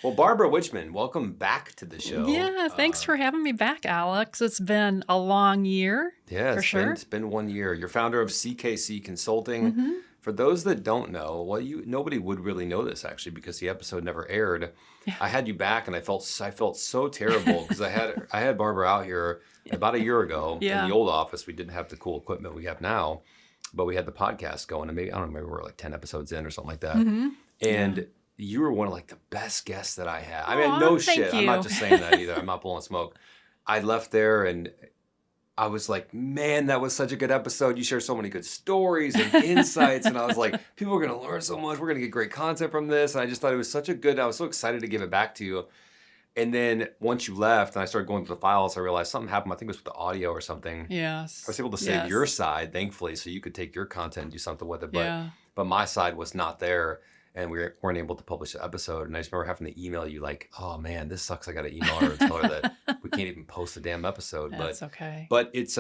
Well, Barbara Wichman, welcome back to the show. Yeah, thanks for having me back, Alex. It's been a long year, Yeah, for sure. it's been 1 year. You're founder of CKC Consulting. Hmm. For those that don't know, well, nobody would really know this actually because the episode never aired. Yeah. I had you back, and I felt so terrible because I had Barbara out here about a year ago in the Yeah. old office. We didn't have the cool equipment we have now, but we had the podcast going, and maybe I don't know, maybe we were like 10 episodes in or something like that. Hmm. Yeah. And you were one of like the best guests that I had. I mean, Aw, no thank shit. I'm not you. just saying that either. I'm not blowing smoke. I left there and I was like, man, that was such a good episode. You share so many good stories and insights. And I was like, people are going to learn so much. We're going to get great content from this. And I just thought it was I was so excited to give it back to you. And then once you left and I started going through the files, I realized something happened. I think it was with the audio or something. I Yes. was able to save Yes. your side, thankfully, so you could take your content and do something with it. Yeah. But my side was not there, and weren't able to publish the episode. And I just remember having to email you like, "Oh man, this sucks. I got to email her and tell her that we can't even post the damn episode." That's okay. But it's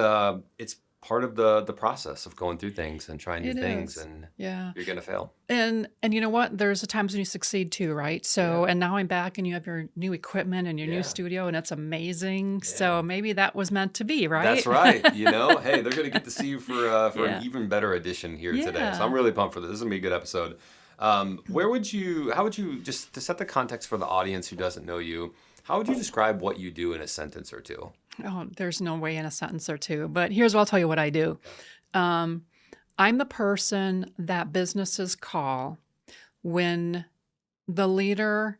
part of the process of going through things and trying new It things, is. and Yeah. you're gonna fail. And you know what? There's the times when you succeed too, right? So, Yeah. and now I'm back and you have your new equipment and your new Yeah. studio and it's amazing. Yeah. So maybe that was meant to be, right? That's right. Hey, they're gonna get to see you for Yeah. an even better edition here today. So Yeah. I'm really pumped for this. This is gonna be a good episode. How would you, just to set the context for the audience who doesn't know you, how would you describe what you do in a sentence or two? Oh, there's no way in a sentence or two, but here's what I'll tell you what I do. Um, I'm the person that businesses call when the leader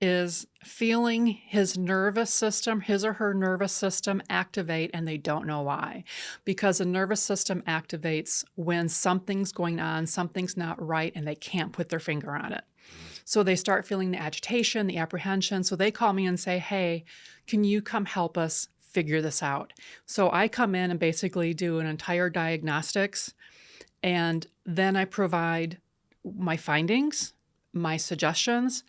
is feeling his or her nervous system activate and they don't know why. Because the nervous system activates when something's going on, something's not right, and they can't put their finger on it. So they start feeling the agitation, the apprehension. So they call me and say, hey, can you come help us figure this out? So I come in and basically do an entire diagnostics, and then I provide my findings, my suggestions.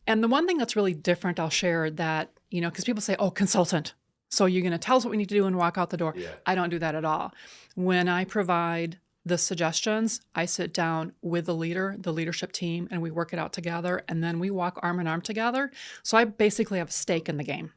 And the one thing that's really different, I'll share that, because people say, oh, consultant. So you're going to tell us what we need to do and walk out the door. Yeah. I don't do that at all. When I provide the suggestions, I sit down with the leadership team, and we work it out together. And then we walk arm in arm together. So I basically have a stake in the game.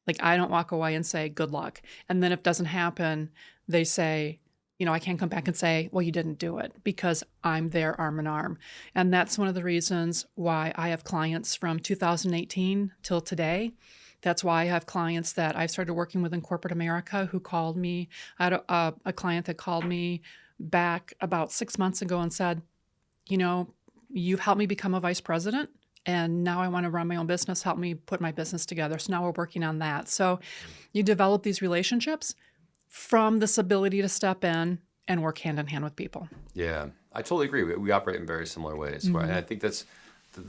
Like, I don't walk away and say, good luck. And then if it doesn't happen, they say, I can't come back and say, well, you didn't do it, because I'm there arm in arm. And that's one of the reasons why I have clients from 2018 till today. That's why I have clients that I've started working with in corporate America who called me. I had a client that called me back about 6 months ago and said, you've helped me become a vice president, and now I want to run my own business. Help me put my business together. So now we're working on that. So you develop these relationships from this ability to step in and work hand in hand with people. Yeah, I totally agree. We operate in very similar ways, right? And I think that's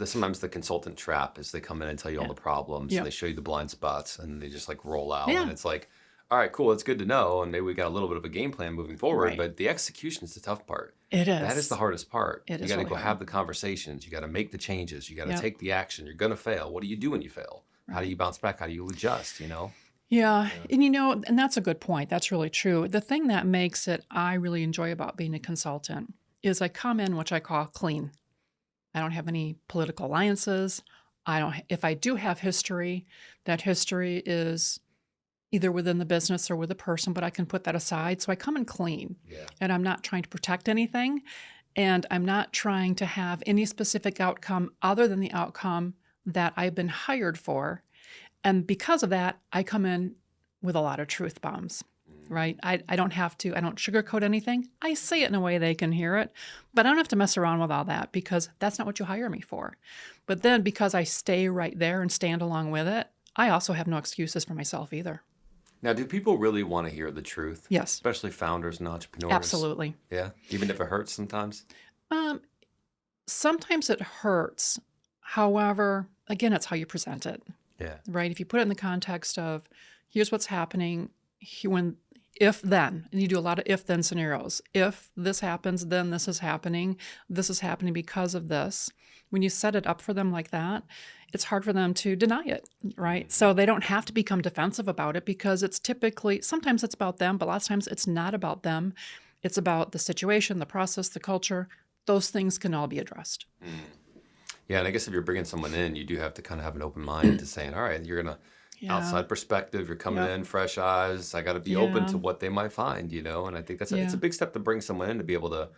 sometimes the consultant trap is they come in and tell you all the problems, Yeah. and they show you the blind spots, and they just like roll out, Yeah. and it's like, all right, cool, it's good to know, and maybe we got a little bit of a game plan moving forward, Right. but the execution is the tough part. It is. That is the hardest part. It You is got to really go hard. have the conversations. You got to make the changes. You got to Yep. take the action. You're going to fail. What do you do when you fail? How do you bounce back? How do you adjust, Yeah. And that's a good point. That's really true. The thing that makes it I really enjoy about being a consultant is I come in, which I call clean. I don't have any political alliances. If I do have history, that history is either within the business or with a person, but I can put that aside. So I come in clean. Yeah. And I'm not trying to protect anything. And I'm not trying to have any specific outcome other than the outcome that I've been hired for. And because of that, I come in with a lot of truth bombs, right? I don't sugarcoat anything. I say it in a way they can hear it, but I don't have to mess around with all that because that's not what you hire me for. But then because I stay right there and stand along with it, I also have no excuses for myself either. Now, do people really want to hear the truth? Yes, Especially founders and entrepreneurs? absolutely. Yeah, even if it hurts sometimes? Um, Sometimes it hurts. However, again, it's how you present it. Yeah. Right? If you put it in the context of here's what's happening, if then, and you do a lot of if then scenarios. If this happens, then this is happening. This is happening because of this. When you set it up for them like that, it's hard for them to deny it, right? So they don't have to become defensive about it because sometimes it's about them, but lots of times it's not about them. It's about the situation, the process, the culture. Those things can all be addressed. Yeah, and I guess if you're bringing someone in, you do have to kind of have an open mind to saying, all right, you're going to Yeah. outside perspective, you're coming Yep. in, fresh eyes. I got to be open Yeah. to what they might find, and I think it's a Yeah. big step to bring someone in to be able to,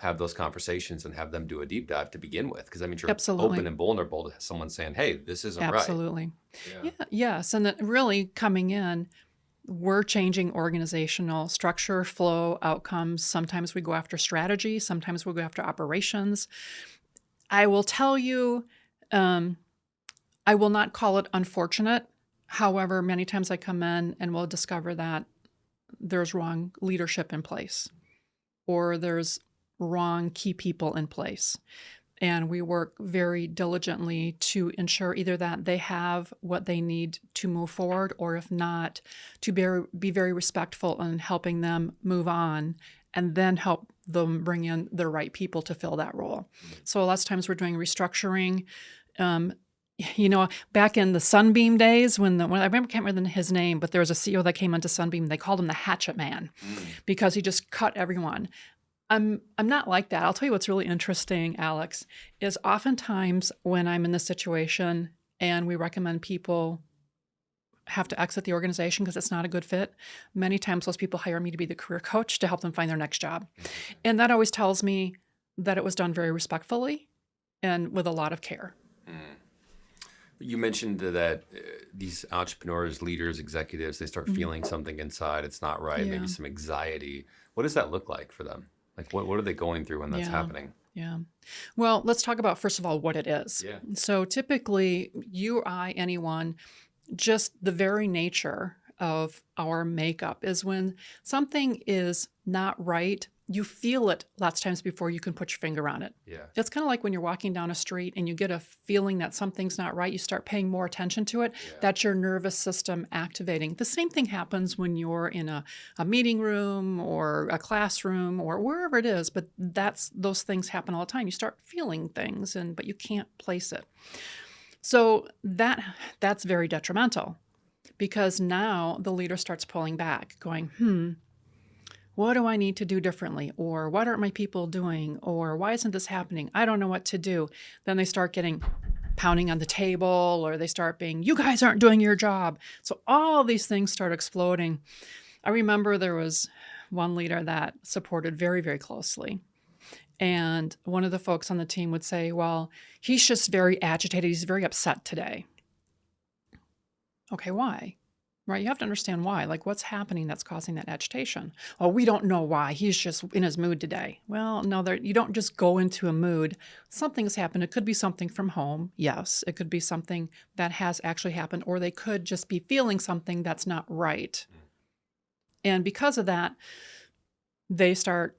have those conversations and have them do a deep dive to begin with. Because I mean, you're open Absolutely. and vulnerable to someone saying, hey, this isn't right. Absolutely. Yeah. Yeah. Yes. And then really coming in, we're changing organizational structure, flow, outcomes. Sometimes we go after strategy. Sometimes we go after operations. I will tell you, I will not call it unfortunate. However, many times I come in and we'll discover that there's wrong leadership in place or there's wrong key people in place. And we work very diligently to ensure either that they have what they need to move forward, or if not, to be very respectful in helping them move on and then help them bring in the right people to fill that role. So lots of times we're doing restructuring. Back in the Sunbeam days when I can't remember his name, but there was a CEO that came into Sunbeam. They called him the Hatchet Man because he just cut everyone. I'm not like that. I'll tell you what's really interesting, Alex, is oftentimes when I'm in this situation and we recommend people have to exit the organization because it's not a good fit, many times those people hire me to be the career coach to help them find their next job. And that always tells me that it was done very respectfully and with a lot of care. You mentioned that these entrepreneurs, leaders, executives, they start feeling something inside. It's not right, Yeah. maybe some anxiety. What does that look like for them? Like, what are they going through when that's happening? Yeah. Well, let's talk about, first of all, what it is. Yeah. So typically, you, I, anyone, just the very nature of our makeup is when something is not right, you feel it lots of times before you can put your finger on it. Yeah. It's kind of like when you're walking down a street and you get a feeling that something's not right, you start paying more attention to it. Yeah. That's your nervous system activating. The same thing happens when you're in a meeting room or a classroom or wherever it is, but those things happen all the time. You start feeling things, but you can't place it. So that's very detrimental because now the leader starts pulling back, going, what do I need to do differently? Or what aren't my people doing? Or why isn't this happening? I don't know what to do. Then they start getting pounding on the table, or they start being, you guys aren't doing your job. So all these things start exploding. I remember there was one leader that supported very, very closely. And one of the folks on the team would say, well, he's just very agitated. He's very upset today. Okay, why? Right? You have to understand why. Like, what's happening that's causing that agitation? Oh, we don't know why. He's just in his mood today. Well, no, you don't just go into a mood. Something's happened. It could be something from home. Yes. It could be something that has actually happened, or they could just be feeling something that's not right. And because of that, they start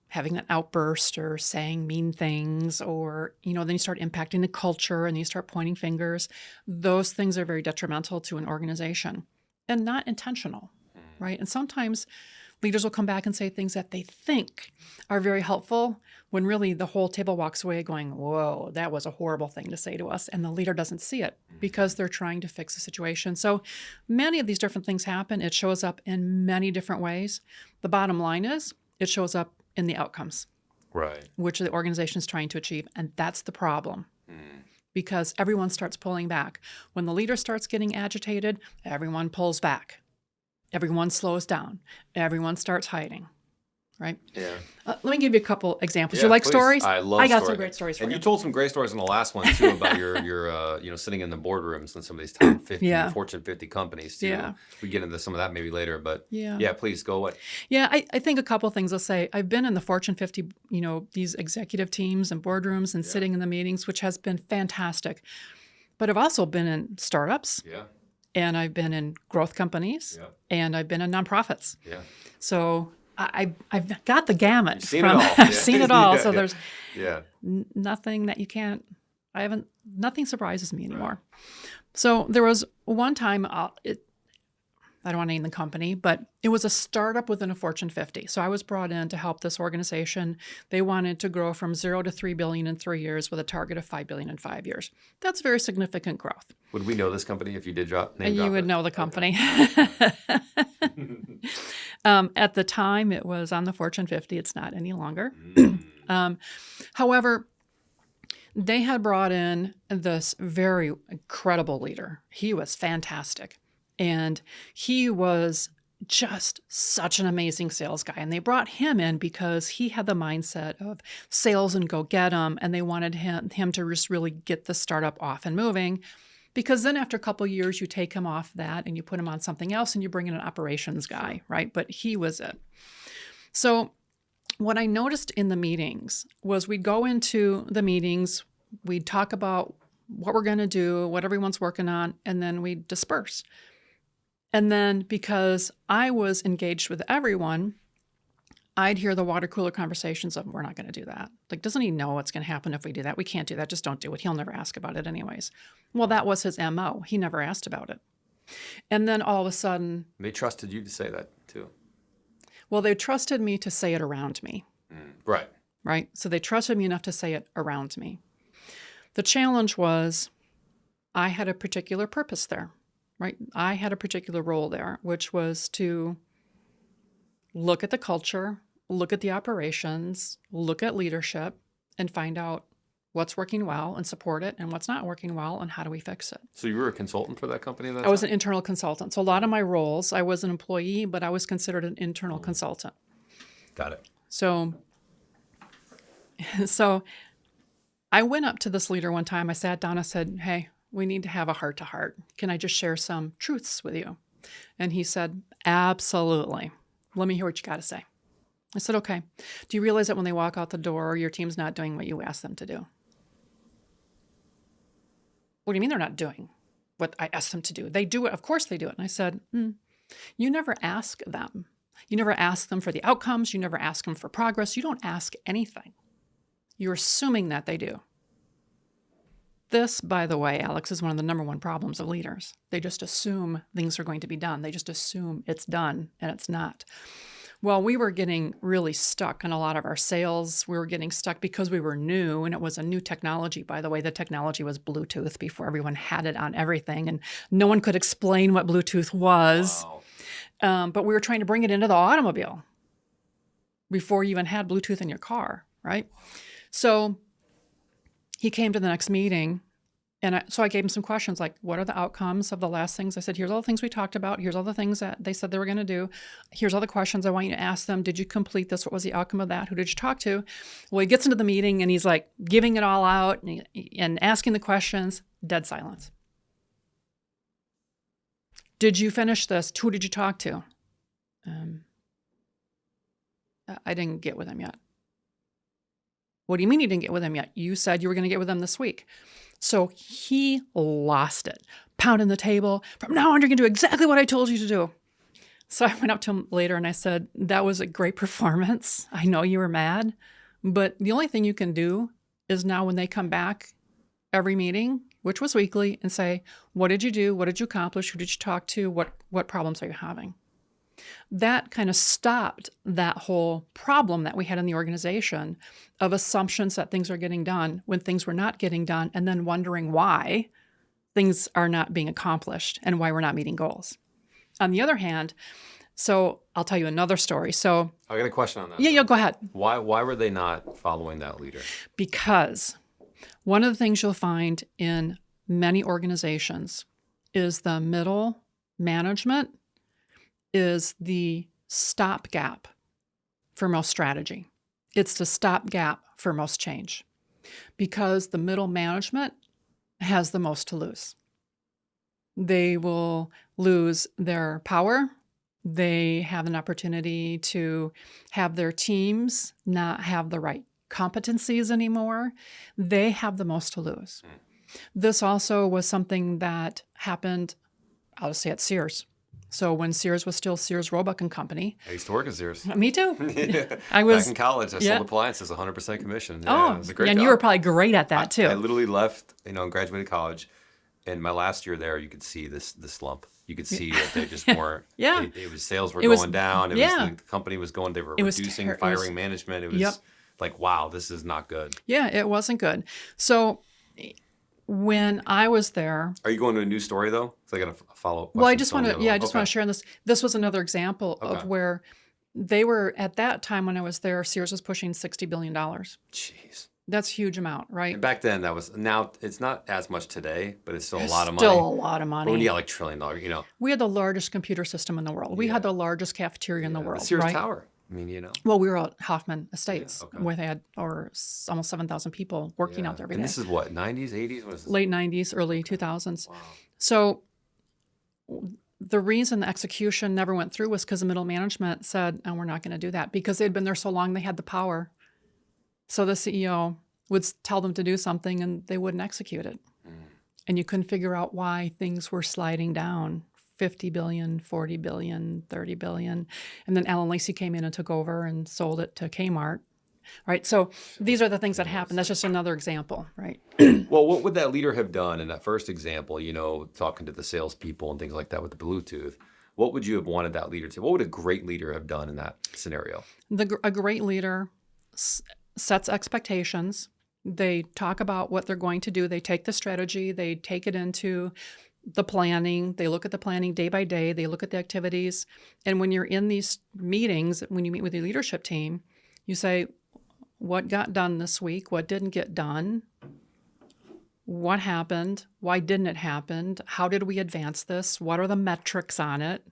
having an outburst or saying mean things, or, then you start impacting the culture and you start pointing fingers. Those things are very detrimental to an organization and not intentional, right? And sometimes leaders will come back and say things that they think are very helpful when really the whole table walks away going, whoa, that was a horrible thing to say to us. And the leader doesn't see it because they're trying to fix the situation. So many of these different things happen. It shows up in many different ways. The bottom line is it shows up in the outcomes, Right. which the organization is trying to achieve. And that's the problem. Because everyone starts pulling back. When the leader starts getting agitated, everyone pulls back. Everyone slows down. Everyone starts hiding, right? Yeah. Let me give you a couple examples. Yeah, You like please. stories? I love I got stories. some great stories for and you. you told some great stories in the last one too about your sitting in the boardrooms and some of these top 50 Yeah. Fortune 50 companies too. Yeah. We get into some of that maybe later, but Yeah. please go away. Yeah, I think a couple of things I'll say. I've been in the Fortune 50, these executive teams and boardrooms and sitting in the meetings, which has been fantastic. But I've also been in startups. Yeah. And I've been in growth companies. Yeah. And I've been in nonprofits. Yeah. So I've got the gamut. You've seen it all. I've seen it all. Yeah, So yeah. there's Yeah. nothing that you can't. Nothing surprises me anymore. Right. So there was one time, I don't want to name the company, but it was a startup within a Fortune 50. So I was brought in to help this organization. They wanted to grow from 0 to 3 billion in 3 years with a target of 5 billion in 5 years. That's very significant growth. Would we know this company if you did drop You would it? know the company. Okay. At the time, it was on the Fortune 50. It's not any longer. However, They had brought in this very incredible leader. He was fantastic. And he was just such an amazing sales guy. And they brought him in because he had the mindset of sales and go get them. And they wanted him to just really get the startup off and moving. Because then after a couple of years, you take him off that and you put him on something else and you bring in an operations guy, right? But he was it. So what I noticed in the meetings was we'd go into the meetings, we'd talk about what we're going to do, what everyone's working on, and then we'd disperse. And then because I was engaged with everyone, I'd hear the water cooler conversations of, we're not going to do that. Like, doesn't he know what's going to happen if we do that? We can't do that. Just don't do it. He'll never ask about it anyways. Well, that was his MO. He never asked about it. And then all of a sudden... They trusted you to say that too. Well, they trusted me to say it around me. Right. Right? So they trusted me enough to say it around me. The challenge was I had a particular purpose there, right? I had a particular role there, which was to look at the culture, look at the operations, look at leadership, and find out what's working well and support it, and what's not working well and how do we fix it. So you were a consultant for that company at that I was time? an internal consultant. So a lot of my roles, I was an employee, but I was considered an internal consultant. Got it. So I went up to this leader one time. I sat down, I said, hey, we need to have a heart-to-heart. Can I just share some truths with you? And he said, absolutely. Let me hear what you got to say. I said, okay. Do you realize that when they walk out the door, your team's not doing what you asked them to do? What do you mean they're not doing what I asked them to do? They do it. Of course they do it. And I said, you never ask them. You never ask them for the outcomes. You never ask them for progress. You don't ask anything. You're assuming that they do. This, by the way, Alex, is one of the number one problems of leaders. They just assume things are going to be done. They just assume it's done, and it's not. Well, we were getting really stuck in a lot of our sales. We were getting stuck because we were new, and it was a new technology, by the way. The technology was Bluetooth before everyone had it on everything, and no one could explain what Bluetooth was. Wow. But we were trying to bring it into the automobile before you even had Bluetooth in your car, right? So he came to the next meeting, and so I gave him some questions like, what are the outcomes of the last things? I said, here's all the things we talked about. Here's all the things that they said they were going to do. Here's all the questions I want you to ask them. Did you complete this? What was the outcome of that? Who did you talk to? Well, he gets into the meeting, and he's like giving it all out and asking the questions. Dead silence. Did you finish this? Who did you talk to? I didn't get with him yet. What do you mean you didn't get with him yet? You said you were going to get with him this week. So he lost it, pounding the table. From now on, you're going to do exactly what I told you to do. So I went up to him later and I said, that was a great performance. I know you were mad, but the only thing you can do is now when they come back every meeting, which was weekly, and say, what did you do? What did you accomplish? Who did you talk to? What problems are you having? That kind of stopped that whole problem that we had in the organization of assumptions that things are getting done when things were not getting done, and then wondering why things are not being accomplished and why we're not meeting goals. On the other hand, so I'll tell you another story. So I got a question on that. yeah, go ahead. Why were they not following that leader? Because one of the things you'll find in many organizations is the middle management is the stopgap for most strategy. It's the stopgap for most change because the middle management has the most to lose. They will lose their power. They have an opportunity to have their teams not have the right competencies anymore. They have the most to lose. This also was something that happened, I'll say at Sears. So when Sears was still Sears, Roebuck and Company. I used to work at Sears. Me too. Yeah. I was back in college. I yeah. sold appliances, 100% commission. Yeah, it was a great and job. you were probably great at that too. I literally left, graduated college, and my last year there, you could see the slump. You could see that they just weren't. Yeah. It was sales were It was- going down. It yeah. was the company was going. They were It was reducing, ter- it was- firing management. It was Yep. like, wow, this is not good. Yeah, it wasn't good. So when I was there, Are you going to a new story though? Because I got a follow up. well, I just want to, I just want to share on this. This was another example of Okay. where they were at that time when I was there. Sears was pushing $60 billion. Jeez. That's a huge amount, right? And back then, now it's not as much today, but it's still a lot of Still money. a lot of But when you money. got like $1 trillion, We had the largest computer system in the world. We Yeah. had the largest cafeteria in the the world, Sears right? Tower. I mean, Well, we were at Hoffman Estates, okay. where they had almost 7,000 people working out there every and day. this is what, 90s, 80s? What is this? Late 90s, early 2000s. Wow. So the reason the execution never went through was because the middle management said, "Oh, we're not going to do that," because they'd been there so long, they had the power. So the CEO would tell them to do something and they wouldn't execute it. And you couldn't figure out why things were sliding down. 50 billion, 40 billion, 30 billion. And then Alan Lacey came in and took over and sold it to Kmart. Right. So these are the things that happen. That's just another example, right? Well, what would that leader have done in that first example, talking to the salespeople and things like that with the Bluetooth? What would you have wanted that leader to? What would a great leader have done in that scenario? A great leader sets expectations. They talk about what they're going to do. They take the strategy. They take it into the planning. They look at the planning day by day. They look at the activities. And when you're in these meetings, when you meet with your leadership team, you say, what got done this week? What didn't get done? What happened? Why didn't it happen? How did we advance this? What are the metrics on it?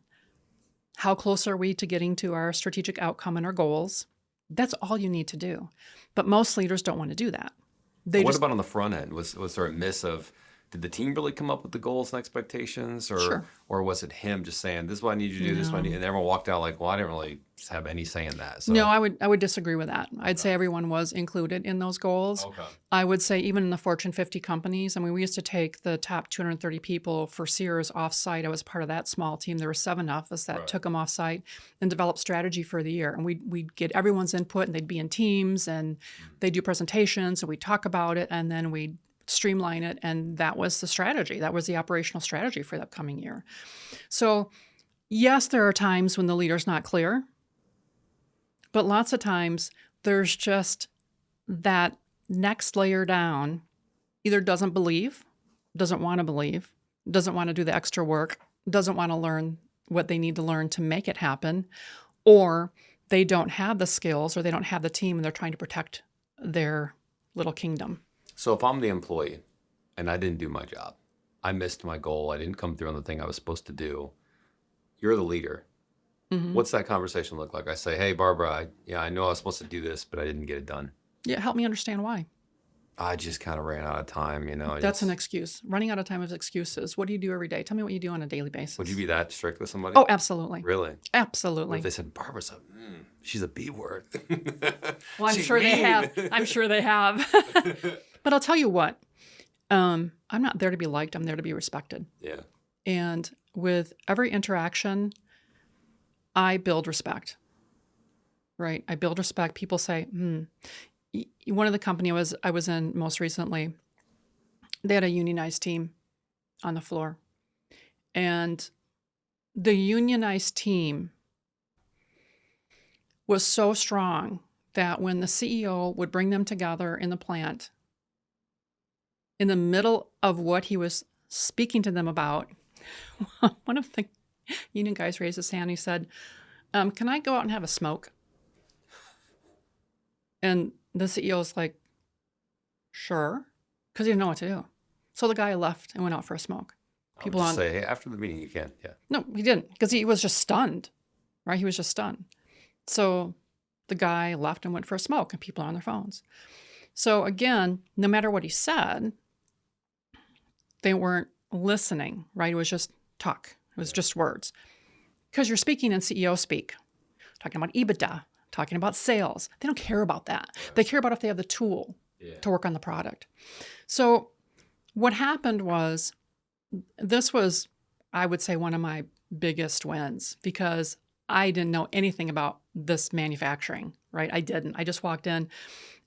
How close are we to getting to our strategic outcome and our goals? That's all you need to do. But most leaders don't want to do that. What about on the front end? Was there a miss of, did the team really come up with the goals and expectations? Or was it him just saying, this is what I need you to do, this is what I need, and everyone walked out like, well, I didn't really have any say in that. So. No, I would disagree with that. I'd say everyone was included in those goals. Okay. I would say even in the Fortune 50 companies, I mean, we used to take the top 230 people for Sears offsite. I was part of that small team. There were 7 of us that took them offsite and developed strategy for the year. And we'd get everyone's input, and they'd be in teams, and they'd do presentations, and we'd talk about it, and then we'd streamline it, and that was the strategy. That was the operational strategy for the upcoming year. So yes, there are times when the leader's not clear, but lots of times there's just that next layer down either doesn't believe, doesn't want to believe, doesn't want to do the extra work, doesn't want to learn what they need to learn to make it happen, or they don't have the skills or they don't have the team and they're trying to protect their little kingdom. So if I'm the employee and I didn't do my job, I missed my goal, I didn't come through on the thing I was supposed to do, you're the leader. Mm-hmm. What's that conversation look like? I say, hey, Barbara, I know I was supposed to do this, but I didn't get it done. Yeah, help me understand why. I just kind of ran out of time, That's an excuse. Running out of time is excuses. What do you do every day? Tell me what you do on a daily basis. Would you be that strict with somebody? Oh, absolutely. Really? Absolutely. What if they said, Barbara's she's a B word. Well, I'm sure they have. I'm sure they have. But I'll tell you what, I'm not there to be liked. I'm there to be respected. Yeah. And with every interaction, I build respect, right? I build respect. People say, one of the company I was in most recently, they had a unionized team on the floor. And the unionized team was so strong that when the CEO would bring them together in the plant, in the middle of what he was speaking to them about, one of the union guys raised his hand. He said, can I go out and have a smoke? And the CEO's like, sure, because he didn't know what to do. So the guy left and went out for a smoke. People just say, hey, after the meeting, you can. Yeah. No, he didn't, because he was just stunned, right? He was just stunned. So the guy left and went for a smoke, and people are on their phones. So again, no matter what he said, they weren't listening, right? It was just talk. It was just words. Because you're speaking in CEO speak, talking about EBITDA, talking about sales. They don't care about that. They care about if they have the tool to work on the product. So what happened was, this was, I would say, one of my biggest wins, because I didn't know anything about this manufacturing, right? I didn't. I just walked in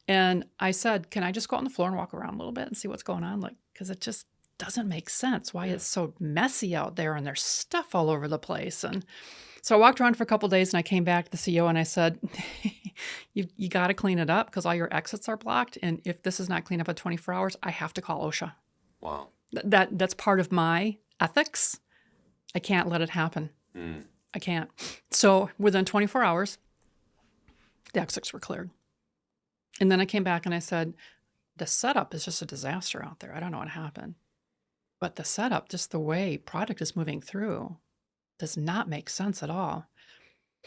and I said, can I just go out on the floor and walk around a little bit and see what's going on? Like, because it just doesn't make sense why it's so messy out there and there's stuff all over the place. And so I walked around for a couple of days and I came back to the CEO and I said, you got to clean it up because all your exits are blocked. And if this is not cleaned up in 24 hours, I have to call OSHA. Wow. That's part of my ethics. I can't let it happen. I can't. So within 24 hours, the exits were cleared. And then I came back and I said, The setup is just a disaster out there. I don't know what happened. But the setup, just the way product is moving through, does not make sense at all.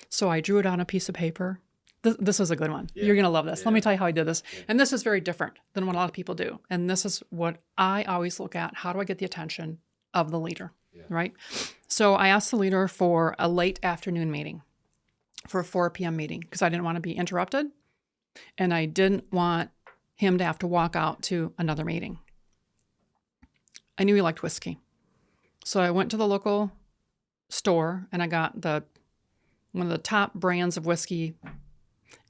So I drew it on a piece of paper. This is a good one. Yeah. You're going to love this. Let Yeah. me tell you how I did this. Yeah. And this is very different than what a lot of people do. And this is what I always look at. How do I get the attention of the leader, right? So I asked the leader for a late afternoon meeting, for a 4 p.m. meeting, because I didn't want to be interrupted. And I didn't want him to have to walk out to another meeting. I knew he liked whiskey. So I went to the local store and I got one of the top brands of whiskey,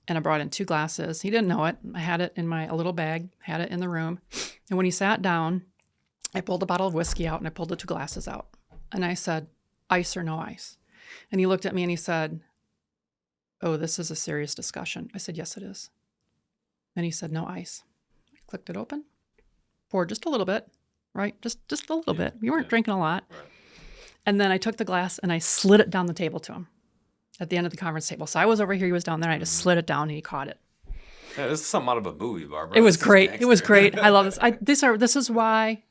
and I brought in 2 glasses. He didn't know it. I had it in a little bag, had it in the room. And when he sat down, I pulled a bottle of whiskey out and I pulled the 2 glasses out. And I said, ice or no ice? And he looked at me and he said, oh, this is a serious discussion. I said, yes, it is. And he said, no ice. I clicked it open, poured just a little bit, right? Just a little bit. You weren't drinking a lot. Right. And then I took the glass and I slid it down the table to him at the end of the conference table. So I was over here, he was down there, and I just slid it down and he caught it. Yeah, this is something out of a movie, Barbara. It was This is great. It gangster. was great. I love this. This is why,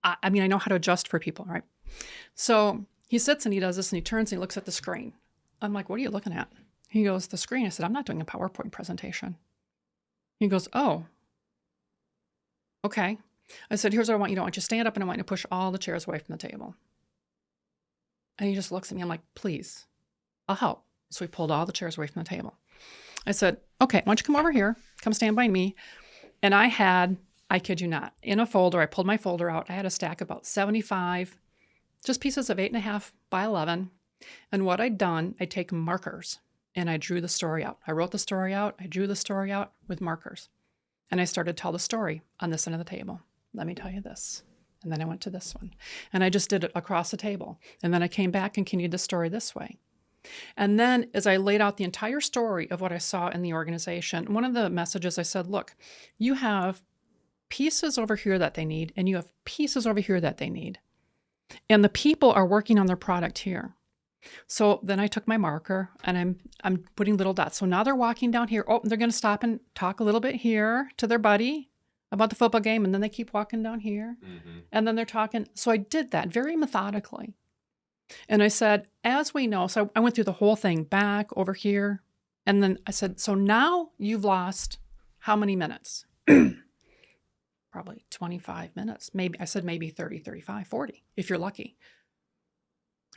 I mean, I know how to adjust for people, right? So he sits and he does this and he turns and he looks at the screen. I'm like, what are you looking at? He goes, the screen. I said, I'm not doing a PowerPoint presentation. He goes, oh, okay. I said, here's what I want you to do. I want you to stand up and I want you to push all the chairs away from the table. And he just looks at me. I'm like, please, I'll help. So he pulled all the chairs away from the table. I said, okay, why don't you come over here? Come stand by me. And I kid you not, in a folder, I pulled my folder out. I had a stack of about 75, just pieces of 8.5 by 11. And what I'd done, I'd take markers and I drew the story out. I wrote the story out. I drew the story out with markers. And I started to tell the story on this end of the table. Let me tell you this. And then I went to this one. And I just did it across the table. And then I came back and continued the story this way. And then as I laid out the entire story of what I saw in the organization, one of the messages I said, look, you have pieces over here that they need, and you have pieces over here that they need. And the people are working on their product here. So then I took my marker and I'm putting little dots. So now they're walking down here. Oh, they're going to stop and talk a little bit here to their buddy about the football game. And then they keep walking down here. Mm-hmm. And then they're talking. So I did that very methodically. And I said, as we know, so I went through the whole thing back over here. And then I said, so now you've lost how many minutes? Probably 25 minutes. Maybe I said maybe 30, 35, 40, if you're lucky.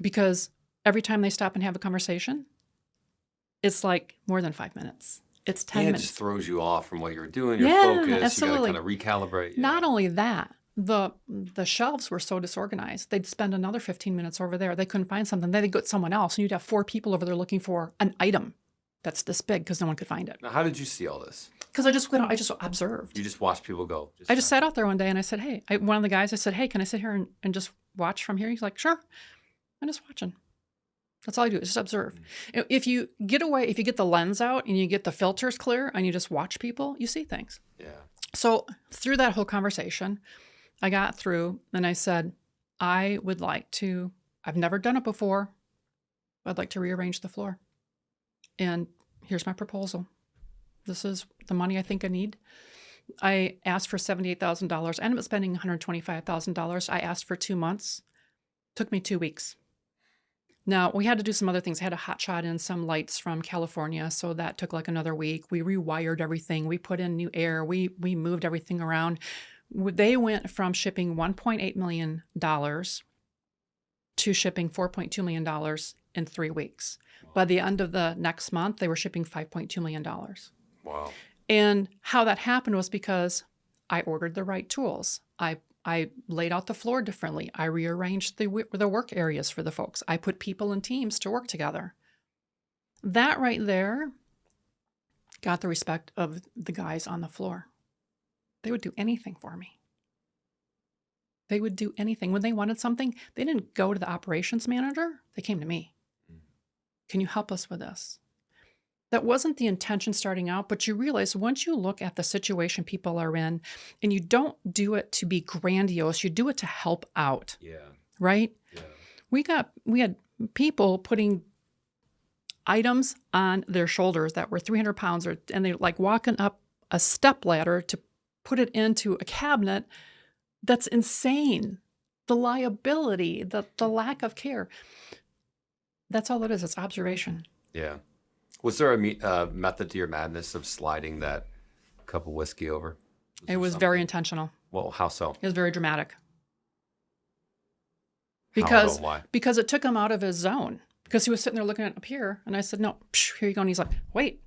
Because every time they stop and have a conversation, it's like more than 5 minutes. It's 10 minutes. It just throws you off from what you're doing, your Yeah, focus. absolutely. You got to kind of recalibrate. Not only that, the shelves were so disorganized. They'd spend another 15 minutes over there. They couldn't find something. Then they'd go to someone else, and you'd have 4 people over there looking for an item that's this big because no one could find it. Now, how did you see all this? Because I just observed. You just watched people go. I just sat out there one day and I said, hey, one of the guys, I said, hey, can I sit here and just watch from here? He's like, sure. I'm just watching. That's all I do is just observe. Mm-hmm. If you get the lens out and you get the filters clear and you just watch people, you see things. Yeah. So through that whole conversation, I got through and I said, I've never done it before. I'd like to rearrange the floor. And here's my proposal. This is the money I think I need. I asked for $78,000. I ended up spending $125,000. I asked for 2 months. Took me 2 weeks. Now, we had to do some other things. I had to hotshot in some lights from California, so that took like another week. We rewired everything. We put in new air. We moved everything around. They went from shipping $1.8 million to shipping $4.2 million in 3 weeks. By the end of the next month, they were shipping $5.2 million. Wow. And how that happened was because I ordered the right tools. I laid out the floor differently. I rearranged the work areas for the folks. I put people in teams to work together. That right there got the respect of the guys on the floor. They would do anything for me. They would do anything. When they wanted something, they didn't go to the operations manager. They came to me. Can you help us with this? That wasn't the intention starting out, but you realize once you look at the situation people are in and you don't do it to be grandiose, you do it to help out. Yeah. Right? Yeah. We had people putting items on their shoulders that were 300 pounds and they're like walking up a step ladder to put it into a cabinet that's insane. The liability, the lack of care. That's all it is. It's observation. Yeah. Was there a method to your madness of sliding that cup of whiskey over? It was very intentional. Well, how so? It was very dramatic. How, why? Because it took him out of his zone. Because he was sitting there looking at up here, and I said, "No, here you go." And he's like, "Wait,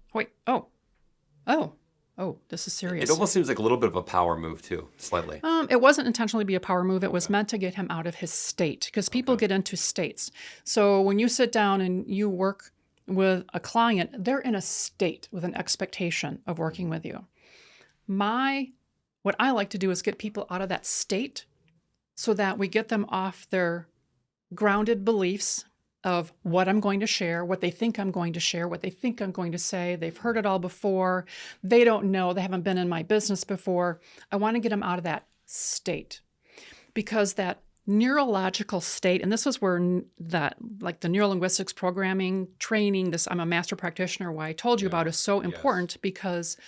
oh, this is serious." It almost seems like a little bit of a power move too, slightly. It wasn't intentionally to be a power move. It was meant to get him out of his state, because people get into states. So when you sit down and you work with a client, they're in a state with an expectation of working with you. What I like to do is get people out of that state so that we get them off their grounded beliefs of what I'm going to share, what they think I'm going to share, what they think I'm going to say. They've heard it all before. They don't know. They haven't been in my business before. I want to get them out of that state, because that neurological state, and this is where like the neurolinguistics programming training, I'm a master practitioner, why I told you about is so important, because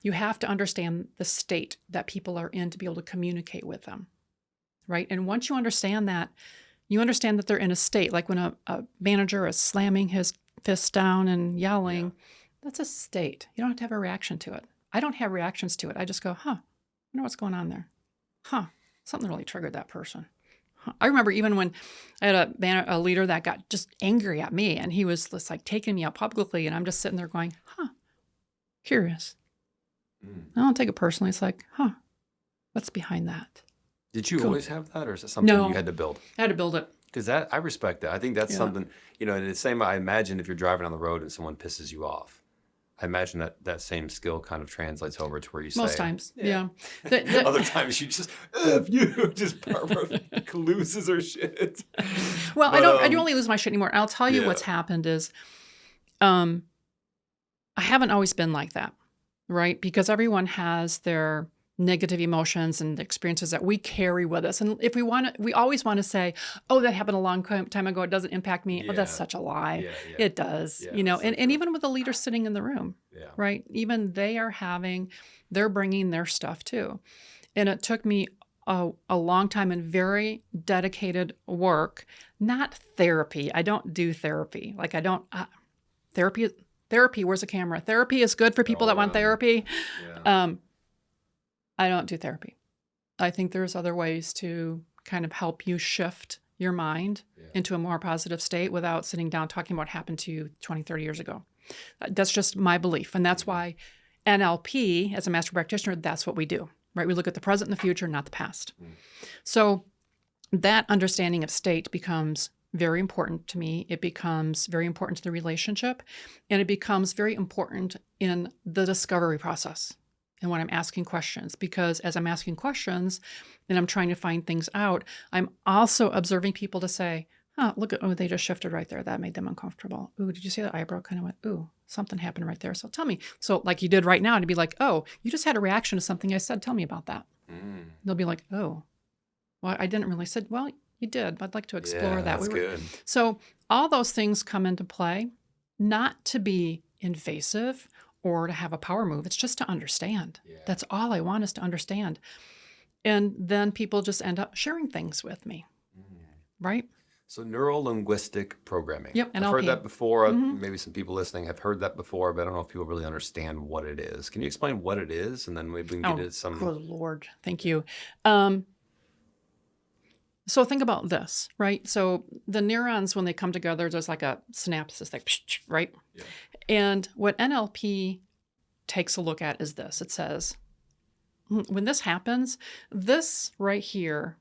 you have to understand the state that people are in to be able to communicate with them, right? And once you understand that, you understand that they're in a state, like when a manager is slamming his fist down and yelling, that's a state. You don't have to have a reaction to it. I don't have reactions to it. I just go, I wonder what's going on there. Something really triggered that person. I remember even when I had a leader that got just angry at me, and he was just like taking me out publicly, and I'm just sitting there going, curious. I don't take it personally. It's like, what's behind that? Did you always have that, or is it something you had to build? I had to build it. Because I respect that. I think that's something, and the same, I imagine if you're driving on the road and someone pisses you off, I imagine that same skill kind of translates over to where you say. Most times, yeah. Other times you just, Barbara loses her shit. Well, I don't really lose my shit anymore. I'll tell you what's happened is, I haven't always been like that, right? Because everyone has their negative emotions and experiences that we carry with us. And if we always want to say, that happened a long time ago, it doesn't impact me. That's such a lie. It does, and even with the leader sitting in the room, right? Even they're bringing their stuff too. And it took me a long time and very dedicated work, not therapy. I don't do therapy. Like therapy, where's the camera? Therapy is good for people that want therapy. I don't do therapy. I think there's other ways to kind of help you shift your mind into a more positive state without sitting down talking about what happened to you 20, 30 years ago. That's just my belief. And that's why NLP, as a master practitioner, that's what we do, right? We look at the present and the future, not the past. So that understanding of state becomes very important to me. It becomes very important to the relationship, and it becomes very important in the discovery process. And when I'm asking questions, because as I'm asking questions and I'm trying to find things out, I'm also observing people to say, they just shifted right there. That made them uncomfortable. Ooh, did you see that eyebrow kind of went, ooh, something happened right there. So tell me. So like you did right now, to be like, oh, you just had a reaction to something I said. Tell me about that. They'll be like, oh, well, I didn't really say, well, you did. But I'd like to explore that. That's good. So all those things come into play, not to be invasive or to have a power move. It's just to understand. That's all I want, is to understand. And then people just end up sharing things with me, right? So neuro-linguistic programming. Yep, NLP. I've heard that before. Maybe some people listening have heard that before, but I don't know if people really understand what it is. Can you explain what it is? And then maybe we can get into some... Good Lord. Thank you. So think about this, right? So the neurons, when they come together, there's like a synapse, like, right? Yeah. And what NLP takes a look at is this. It says, when this happens, this right here,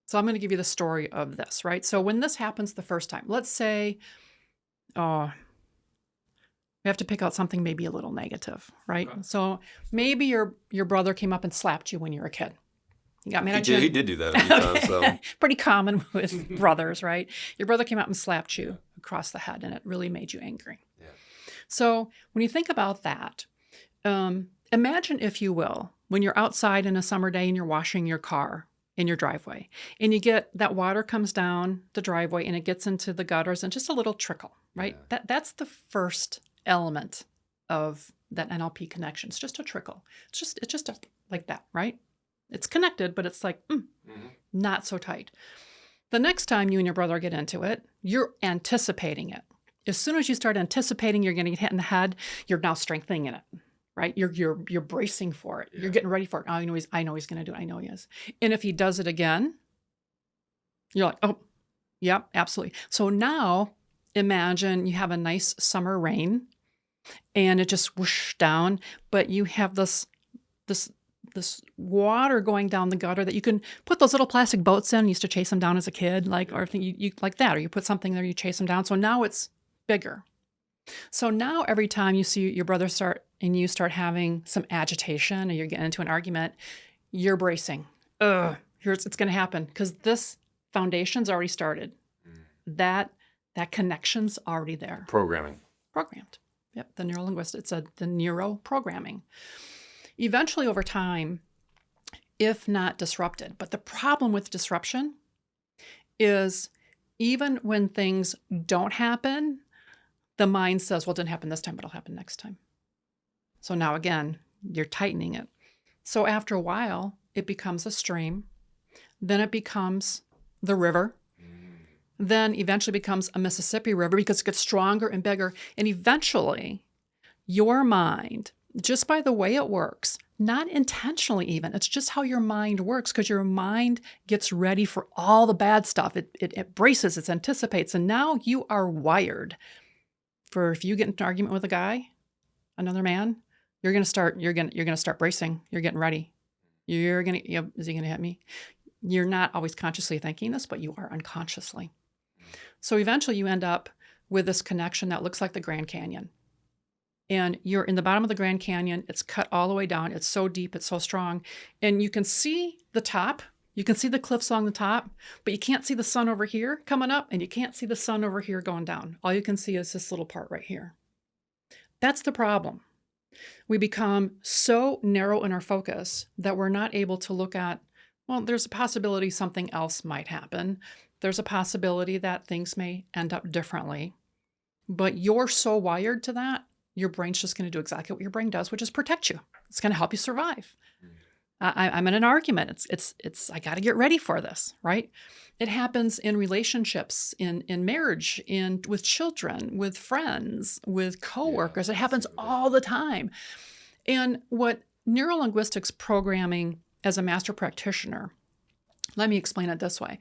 so I'm going to give you the story of this, right? So when this happens the first time, let's say, we have to pick out something maybe a little negative, right? Okay. So maybe your brother came up and slapped you when you were a kid. You got mad at you. He did do that a few times. So. Pretty common with brothers, right? Your brother came up and slapped you across the head, and it really made you angry. Yeah. So when you think about that, imagine, if you will, when you're outside in a summer day and you're washing your car in your driveway, and you get that water comes down the driveway and it gets into the gutters and just a little trickle, right? Yeah. That's the first element of that NLP connection. It's just a trickle. It's just a like that, right? It's connected, but it's like, not so tight. The next time you and your brother get into it, you're anticipating it. As soon as you start anticipating you're going to get hit in the head, you're now strengthening in it, right? You're bracing for it. Yeah. You're getting ready for it. Oh, I know he's going to do it. I know he is. And if he does it again, you're like, oh, yep, absolutely. So now imagine you have a nice summer rain and it just whoosh down, but you have this water going down the gutter that you can put those little plastic boats in. You used to chase them down as a kid, like, or you like that, or you put something there, you chase them down. So now it's bigger. So now every time you see your brother start having some agitation or you're getting into an argument, you're bracing. It's going to happen because this foundation's already started. That connection's already there. Programmed. Yep, the neurolinguistics. It's the neuroprogramming. Eventually, over time, if not disrupted. But the problem with disruption is even when things don't happen, the mind says, well, it didn't happen this time, but it'll happen next time. So now again, you're tightening it. So after a while, it becomes a stream. Then it becomes the river. Then eventually becomes a Mississippi River because it gets stronger and bigger. And eventually, your mind, just by the way it works, not intentionally even, it's just how your mind works because your mind gets ready for all the bad stuff. It braces, it anticipates. And now you are wired for if you get into an argument with a guy, another man, you're going to start bracing. You're getting ready. Is he going to hit me? You're not always consciously thinking this, but you are unconsciously. So eventually you end up with this connection that looks like the Grand Canyon. And you're in the bottom of the Grand Canyon. It's cut all the way down. It's so deep. It's so strong. And you can see the top. You can see the cliffs along the top, but you can't see the sun over here coming up, and you can't see the sun over here going down. All you can see is this little part right here. That's the problem. We become so narrow in our focus that we're not able to look at, well, there's a possibility something else might happen. There's a possibility that things may end up differently. But you're so wired to that, your brain's just going to do exactly what your brain does, which is protect you. It's going to help you survive. I'm in an argument. It's I got to get ready for this, right? It happens in relationships, in marriage, with children, with friends, with coworkers. It happens all the time. And what neurolinguistics programming as a master practitioner, let me explain it this way.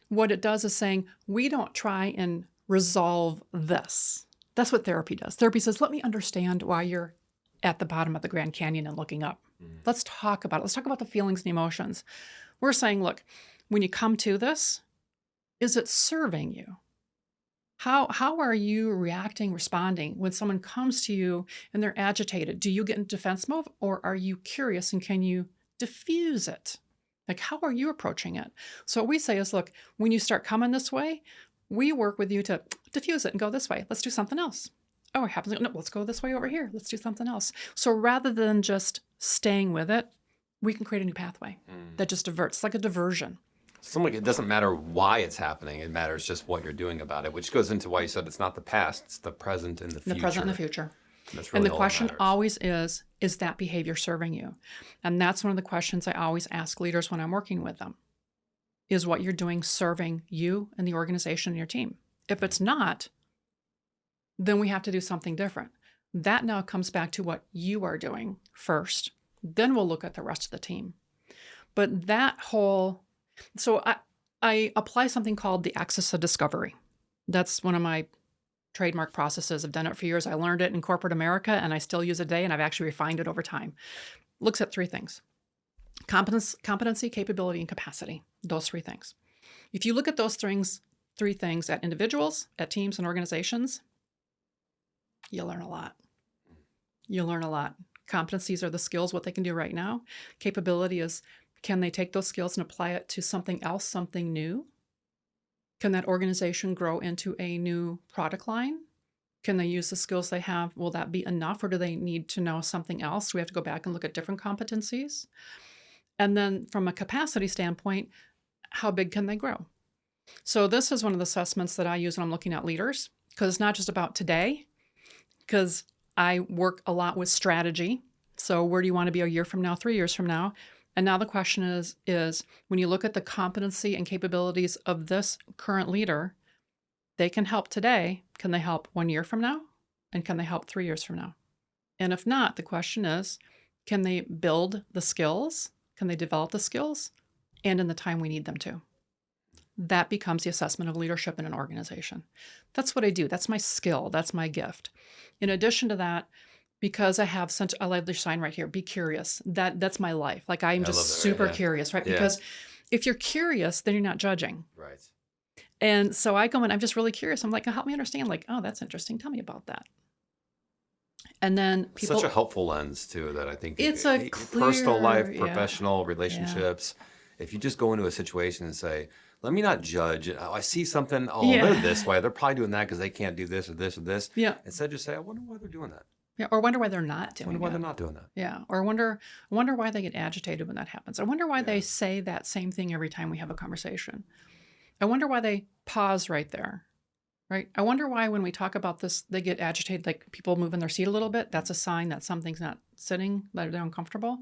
What it does is saying, we don't try and resolve this. That's what therapy does. Therapy says, let me understand why you're at the bottom of the Grand Canyon and looking up. Let's talk about it. Let's talk about the feelings and the emotions. We're saying, look, when you come to this, is it serving you? How are you reacting, responding when someone comes to you and they're agitated? Do you get in defense mode or are you curious and can you diffuse it? Like, how are you approaching it? So what we say is, look, when you start coming this way, we work with you to diffuse it and go this way. Let's do something else. Oh, it happens. No, let's go this way over here. Let's do something else. So rather than just staying with it, we can create a new pathway that just diverts. It's like a diversion. It doesn't matter why it's happening. It matters just what you're doing about it, which goes into why you said it's not the past, it's the present and the future. The present and the future. That's really and the all question that matters. always is that behavior serving you? And that's one of the questions I always ask leaders when I'm working with them. Is what you're doing serving you and the organization and your team? If it's not, then we have to do something different. That now comes back to what you are doing first. Then we'll look at the rest of the team. But so I apply something called the axis of discovery. That's one of my trademark processes. I've done it for years. I learned it in corporate America and I still use it today, and I've actually refined it over time. Looks at three things: competency, capability, and capacity. Those three things. If you look at those three things at individuals, at teams, and organizations, you learn a lot. You learn a lot. Competencies are the skills, what they can do right now. Capability is, can they take those skills and apply it to something else, something new? Can that organization grow into a new product line? Can they use the skills they have? Will that be enough, or do they need to know something else? We have to go back and look at different competencies. And then from a capacity standpoint, how big can they grow? So this is one of the assessments that I use when I'm looking at leaders, because it's not just about today, because I work a lot with strategy. So where do you want to be a year from now, 3 years from now? And now the question is when you look at the competency and capabilities of this current leader, they can help today. Can they help 1 year from now? And can they help 3 years from now? And if not, the question is, can they build the skills? Can they develop the skills? And in the time we need them to? That becomes the assessment of leadership in an organization. That's what I do. That's my skill. That's my gift. In addition to that, because I have such, I love the sign right here, be curious. That's my life. Like I'm just super curious, right? Yeah. Because if you're curious, then you're not judging. Right. And so I go and I'm just really curious. I'm like, help me understand. Like, oh, that's interesting. Tell me about that. And then people. Such a helpful lens too. That I think It's a personal life, clear- professional relationships. If you just go into a situation and say, "Let me not judge," I see something. Oh, Yeah. they're this way. They're probably doing that because they can't do this or this or this. Yeah. Instead, just say, "I wonder why they're doing that. Yeah. Or wonder why they're not I doing wonder why it. they're not doing that." Yeah. Or wonder why they get agitated when that happens. I wonder why Yeah. they say that same thing every time we have a conversation. I wonder why they pause right there. Right. I wonder why when we talk about this, they get agitated, like people move in their seat a little bit. That's a sign that something's not sitting, that they're uncomfortable.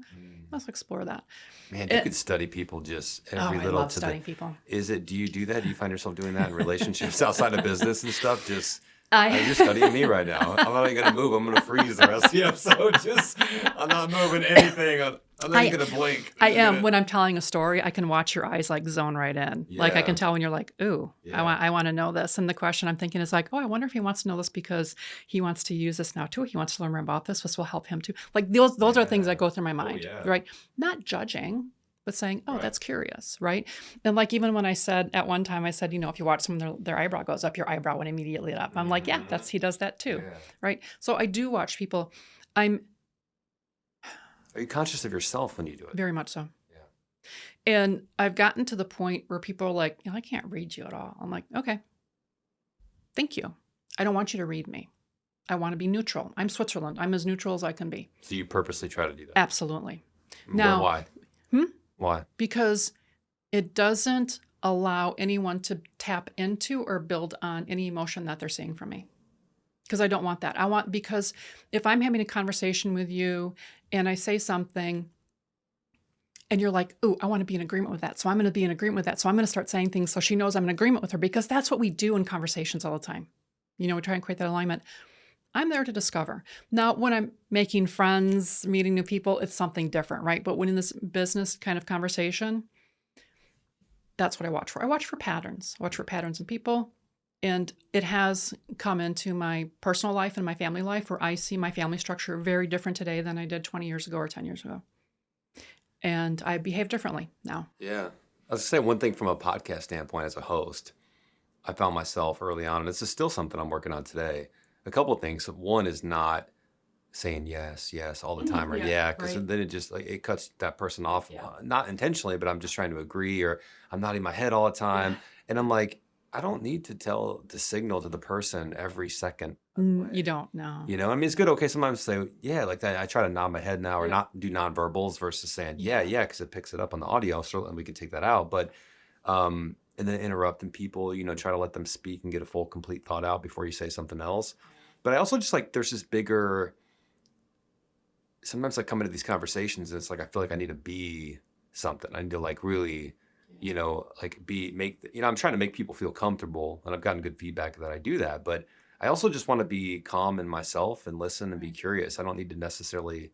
Let's explore that. Man, you could study people just every I little love to studying the. people. Do you do that? Do you find yourself doing that in relationships outside of business and stuff? Just. I You're studying me right now. I'm not even going to move. I'm going to freeze the rest of the episode. I'm not moving anything. I'm not even going to blink. I am. When I'm telling a story, I can watch your eyes like zone right in. Like I Yeah. can tell when you're like, ooh, Yeah. I want to know this. And the question I'm thinking is like, oh, I wonder if he wants to know this because he wants to use this now too. He wants to learn more about this. This will help him too. Like those are things that go through my mind, yeah. right? Not judging, but saying, oh, Right. that's curious, right? And like even when I said at one time, I said, if you watch someone, their eyebrow goes up, your eyebrow went immediately up. I'm like, yeah, he does that too, Yeah. right? So I do watch people. Are you conscious of yourself when you do it? Very much so. Yeah. And I've gotten to the point where people are like, I can't read you at all. I'm like, okay, thank you. I don't want you to read me. I want to be neutral. I'm Switzerland. I'm as neutral as I can be. So you purposely try to do that? Absolutely. Well, Now, why? Why? Because it doesn't allow anyone to tap into or build on any emotion that they're seeing from me. Because I don't want that. Because if I'm having a conversation with you and I say something and you're like, ooh, I want to be in agreement with that. So I'm going to be in agreement with that. So I'm going to start saying things so she knows I'm in agreement with her because that's what we do in conversations all the time. We try and create that alignment. I'm there to discover. Now, when I'm making friends, meeting new people, it's something different, right? But when in this business kind of conversation, that's what I watch for. I watch for patterns. I watch for patterns in people. And it has come into my personal life and my family life where I see my family structure very different today than I did 20 years ago or 10 years ago. And I behave differently now. Yeah. I was going to say one thing from a podcast standpoint as a host. I found myself early on, and this is still something I'm working on today. A couple of things. One is not saying yes all the time or because right. then it just it cuts that person off. Yeah. Not intentionally, but I'm just trying to agree, or I'm nodding my head all the time. Yeah. And I'm like, I don't need to signal to the person every second. You don't know. I mean, it's good. Okay, sometimes say, yeah, like that. I try to nod my head now or not do nonverbals versus saying, yeah, because it picks it up on the audio. So we can take that out. But, and then interrupting people, try to let them speak and get a full, complete thought out before you say something else. But I also just there's this bigger, sometimes I come into these conversations and it's like, I feel like I need to be something. I need to really, I'm trying to make people feel comfortable, and I've gotten good feedback that I do that. But I also just want to be calm in myself and listen and be curious. I don't need to necessarily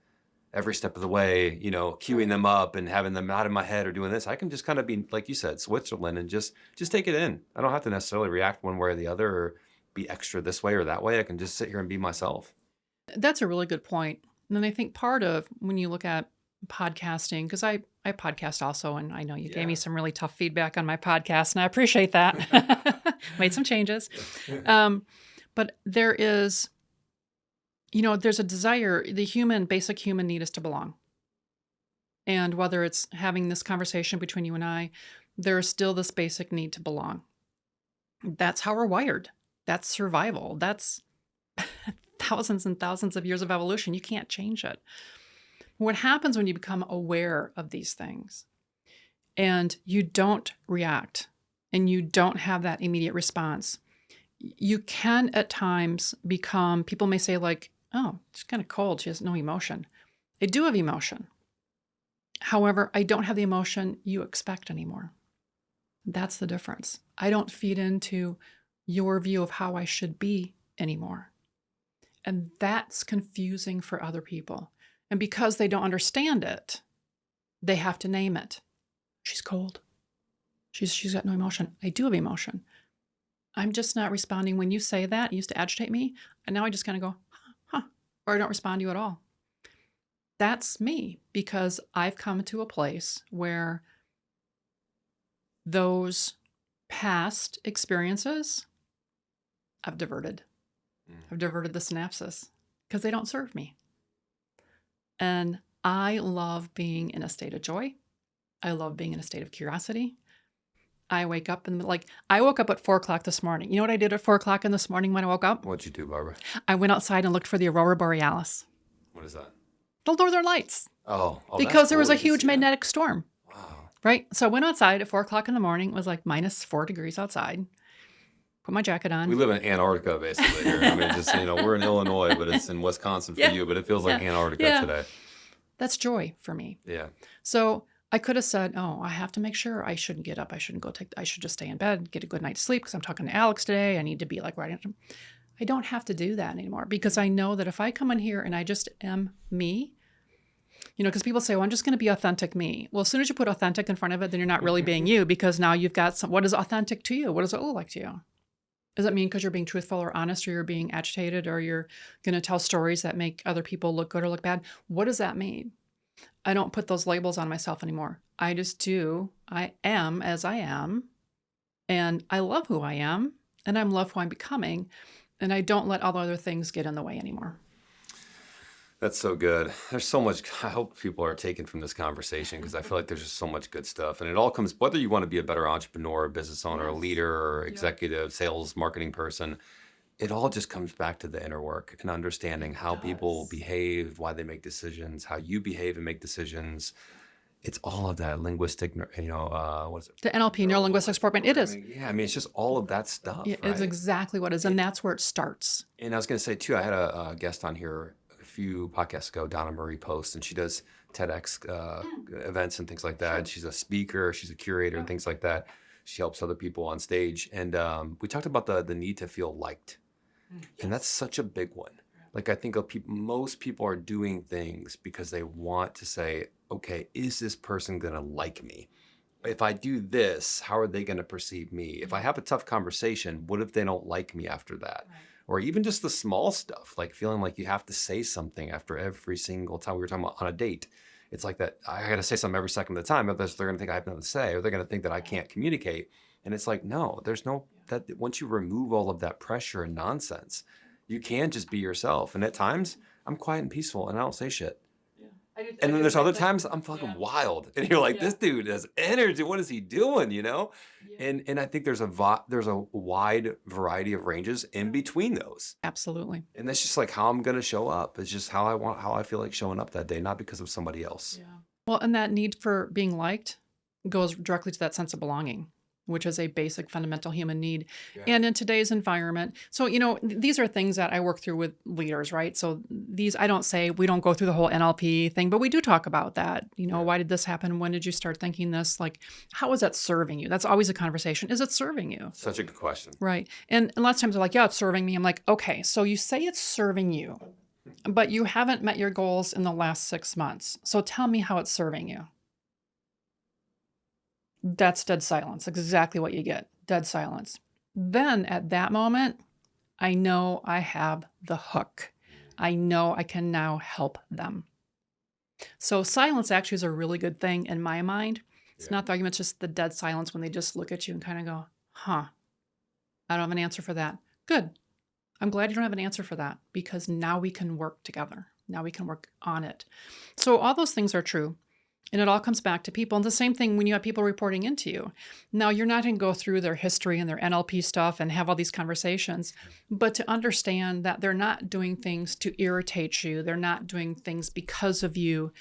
every step of the way, queuing them up and having them out of my head or doing this. I can just kind of be, like you said, Switzerland and just take it in. I don't have to necessarily react one way or the other or be extra this way or that way. I can just sit here and be myself. That's a really good point. And then I think part of when you look at podcasting, because I podcast also, and I know you gave me some really tough feedback on my podcast, and I appreciate that. Made some changes. But there is, there's a desire, the basic human need is to belong. And whether it's having this conversation between you and I, there is still this basic need to belong. That's how we're wired. That's survival. That's thousands and thousands of years of evolution. You can't change it. What happens when you become aware of these things and you don't react and you don't have that immediate response, you can at times become, people may say like, oh, she's kind of cold. She has no emotion. I do have emotion. However, I don't have the emotion you expect anymore. That's the difference. I don't feed into your view of how I should be anymore. And that's confusing for other people. And because they don't understand it, they have to name it. She's cold. She's got no emotion. I do have emotion. I'm just not responding. When you say that, it used to agitate me. And now I just kind of go, huh, or I don't respond to you at all. That's me, because I've come to a place where those past experiences I've diverted. I've diverted the synapses because they don't serve me. And I love being in a state of joy. I love being in a state of curiosity. I wake up and I woke up at 4:00 this morning. You know what I did at 4:00 in this morning when I woke up? What'd you do, Barbara? I went outside and looked for the aurora borealis. What is that? The Northern Lights. Oh, because there was a cool. You can huge see that? magnetic storm. Wow. Right? So I went outside at 4:00 in the morning. It was like -4 degrees outside. Put my jacket on. We live in Antarctica, basically. Here. I mean, just we're in Illinois, but it's in Wisconsin for Yeah. you. But it feels like Antarctica Yeah. today. That's joy for me. Yeah. So I could have said, "Oh, I have to make sure I shouldn't get up. I shouldn't go I should just stay in bed, get a good night's sleep because I'm talking to Alex today. I need to be like right." I don't have to do that anymore because I know that if I come in here and I just am me, because people say, "Well, I'm just going to be authentic me." Well, as soon as you put authentic in front of it, then you're not really being you, because now you've got what is authentic to you? What does it look like to you? Does it mean because you're being truthful or honest, or you're being agitated, or you're going to tell stories that make other people look good or look bad? What does that mean? I don't put those labels on myself anymore. I just do. I am as I am, and I love who I am, and I love who I'm becoming, and I don't let all the other things get in the way anymore. That's so good. There's so much I hope people are taking from this conversation, because I feel like there's just so much good stuff. And it all comes, whether you want to be a better entrepreneur, business owner, a leader, or executive, sales, marketing person, it all just comes back to the inner work and understanding how people behave, why they make decisions, how you behave and make decisions. It's all of that linguistic, what is it? The NLP, neuro-linguistic programming, it is. Yeah, I mean, it's just all of that stuff. Yeah, right? it's exactly what it is, and that's where it starts. And I was going to say, too, I had a guest on here a few podcasts ago, Donna Marie Post, and she does TEDx events and things like that. Sure. She's a speaker, she's a curator, and things like that. She helps other people on stage. And we talked about the need to feel liked. Yes. And that's such a big one. Like, I think most people are doing things because they want to say, okay, is this person going to like me? If I do this, how are they going to perceive me? If I have a tough conversation, what if they don't like me after that? Right. Or even just the small stuff, like feeling like you have to say something after every single time. We were talking about on a date. It's like that, I got to say something every second of the time, otherwise they're going to think I have nothing to say, or they're going to think that I can't communicate. And it's like, no, there's no, that once you remove all of that pressure and nonsense, you can just be yourself. And at times, I'm quiet and peaceful and I don't say shit. And then there's other times I'm fucking wild, and you're like, this dude has energy. What is he doing? Yeah. And I think there's a wide variety of ranges in between those. Absolutely. And that's just like how I'm gonna show up. It's just how I feel like showing up that day, not because of somebody else. Yeah. Well, and that need for being liked goes directly to that sense of belonging, which is a basic fundamental human need. Yeah. And in today's environment, so, these are things that I work through with leaders, right? So I don't say, we don't go through the whole NLP thing, but we do talk about that. Why did this happen? When did you start thinking this? Like, how is that serving you? That's always a conversation. Is it serving you? Such a good question. Right. And lots of times they're like, yeah, it's serving me. I'm like, okay, so you say it's serving you, but you haven't met your goals in the last 6 months. So tell me how it's serving you. That's dead silence. Exactly what you get. Dead silence. Then at that moment, I know I have the hook. I know I can now help them. So silence actually is a really good thing in my mind. It's not the argument, it's just the dead silence when they just look at you and kind of go, I don't have an answer for that. Good. I'm glad you don't have an answer for that, because now we can work together. Now we can work on it. So all those things are true. And it all comes back to people. And the same thing when you have people reporting into you. Now, you're not going to go through their history and their NLP stuff and have all these conversations, but to understand that they're not doing things to irritate you. They're not doing things because of you.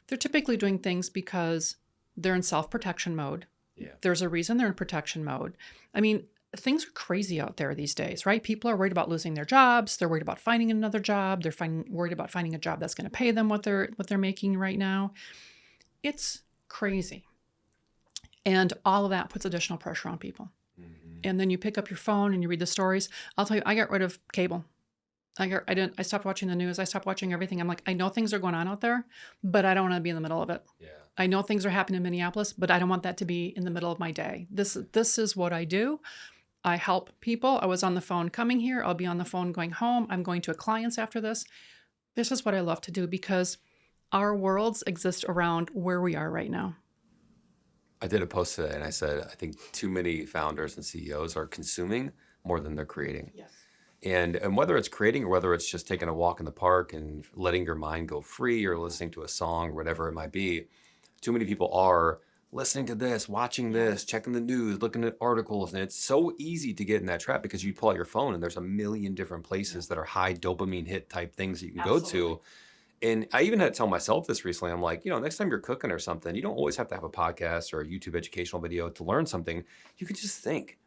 They're typically doing things because they're in self-protection mode. Yeah. There's a reason they're in protection mode. I mean, things are crazy out there these days, right? People are worried about losing their jobs. They're worried about finding another job. They're worried about finding a job that's going to pay them what they're making right now. It's crazy. And all of that puts additional pressure on people. Mm-hmm. And then you pick up your phone and you read the stories. I'll tell you, I got rid of cable. I stopped watching the news. I stopped watching everything. I'm like, I know things are going on out there, but I don't want to be in the middle of it. Yeah. I know things are happening in Minneapolis, but I don't want that to be in the middle of my day. This is what I do. I help people. I was on the phone coming here. I'll be on the phone going home. I'm going to a client's after this. This is what I love to do because our worlds exist around where we are right now. I did a post today and I said, I think too many founders and CEOs are consuming more than they're creating. Yes. And whether it's creating or whether it's just taking a walk in the park and letting your mind go free or listening to a song or whatever it might be, too many people are listening to this, watching this, checking the news, looking at articles. And it's so easy to get in that trap because you pull out your phone and there's a million different places that are high dopamine hit type things that you can go to. And I even had to tell myself this recently. I'm like, next time you're cooking or something, you don't always have to have a podcast or a YouTube educational video to learn something. You can just think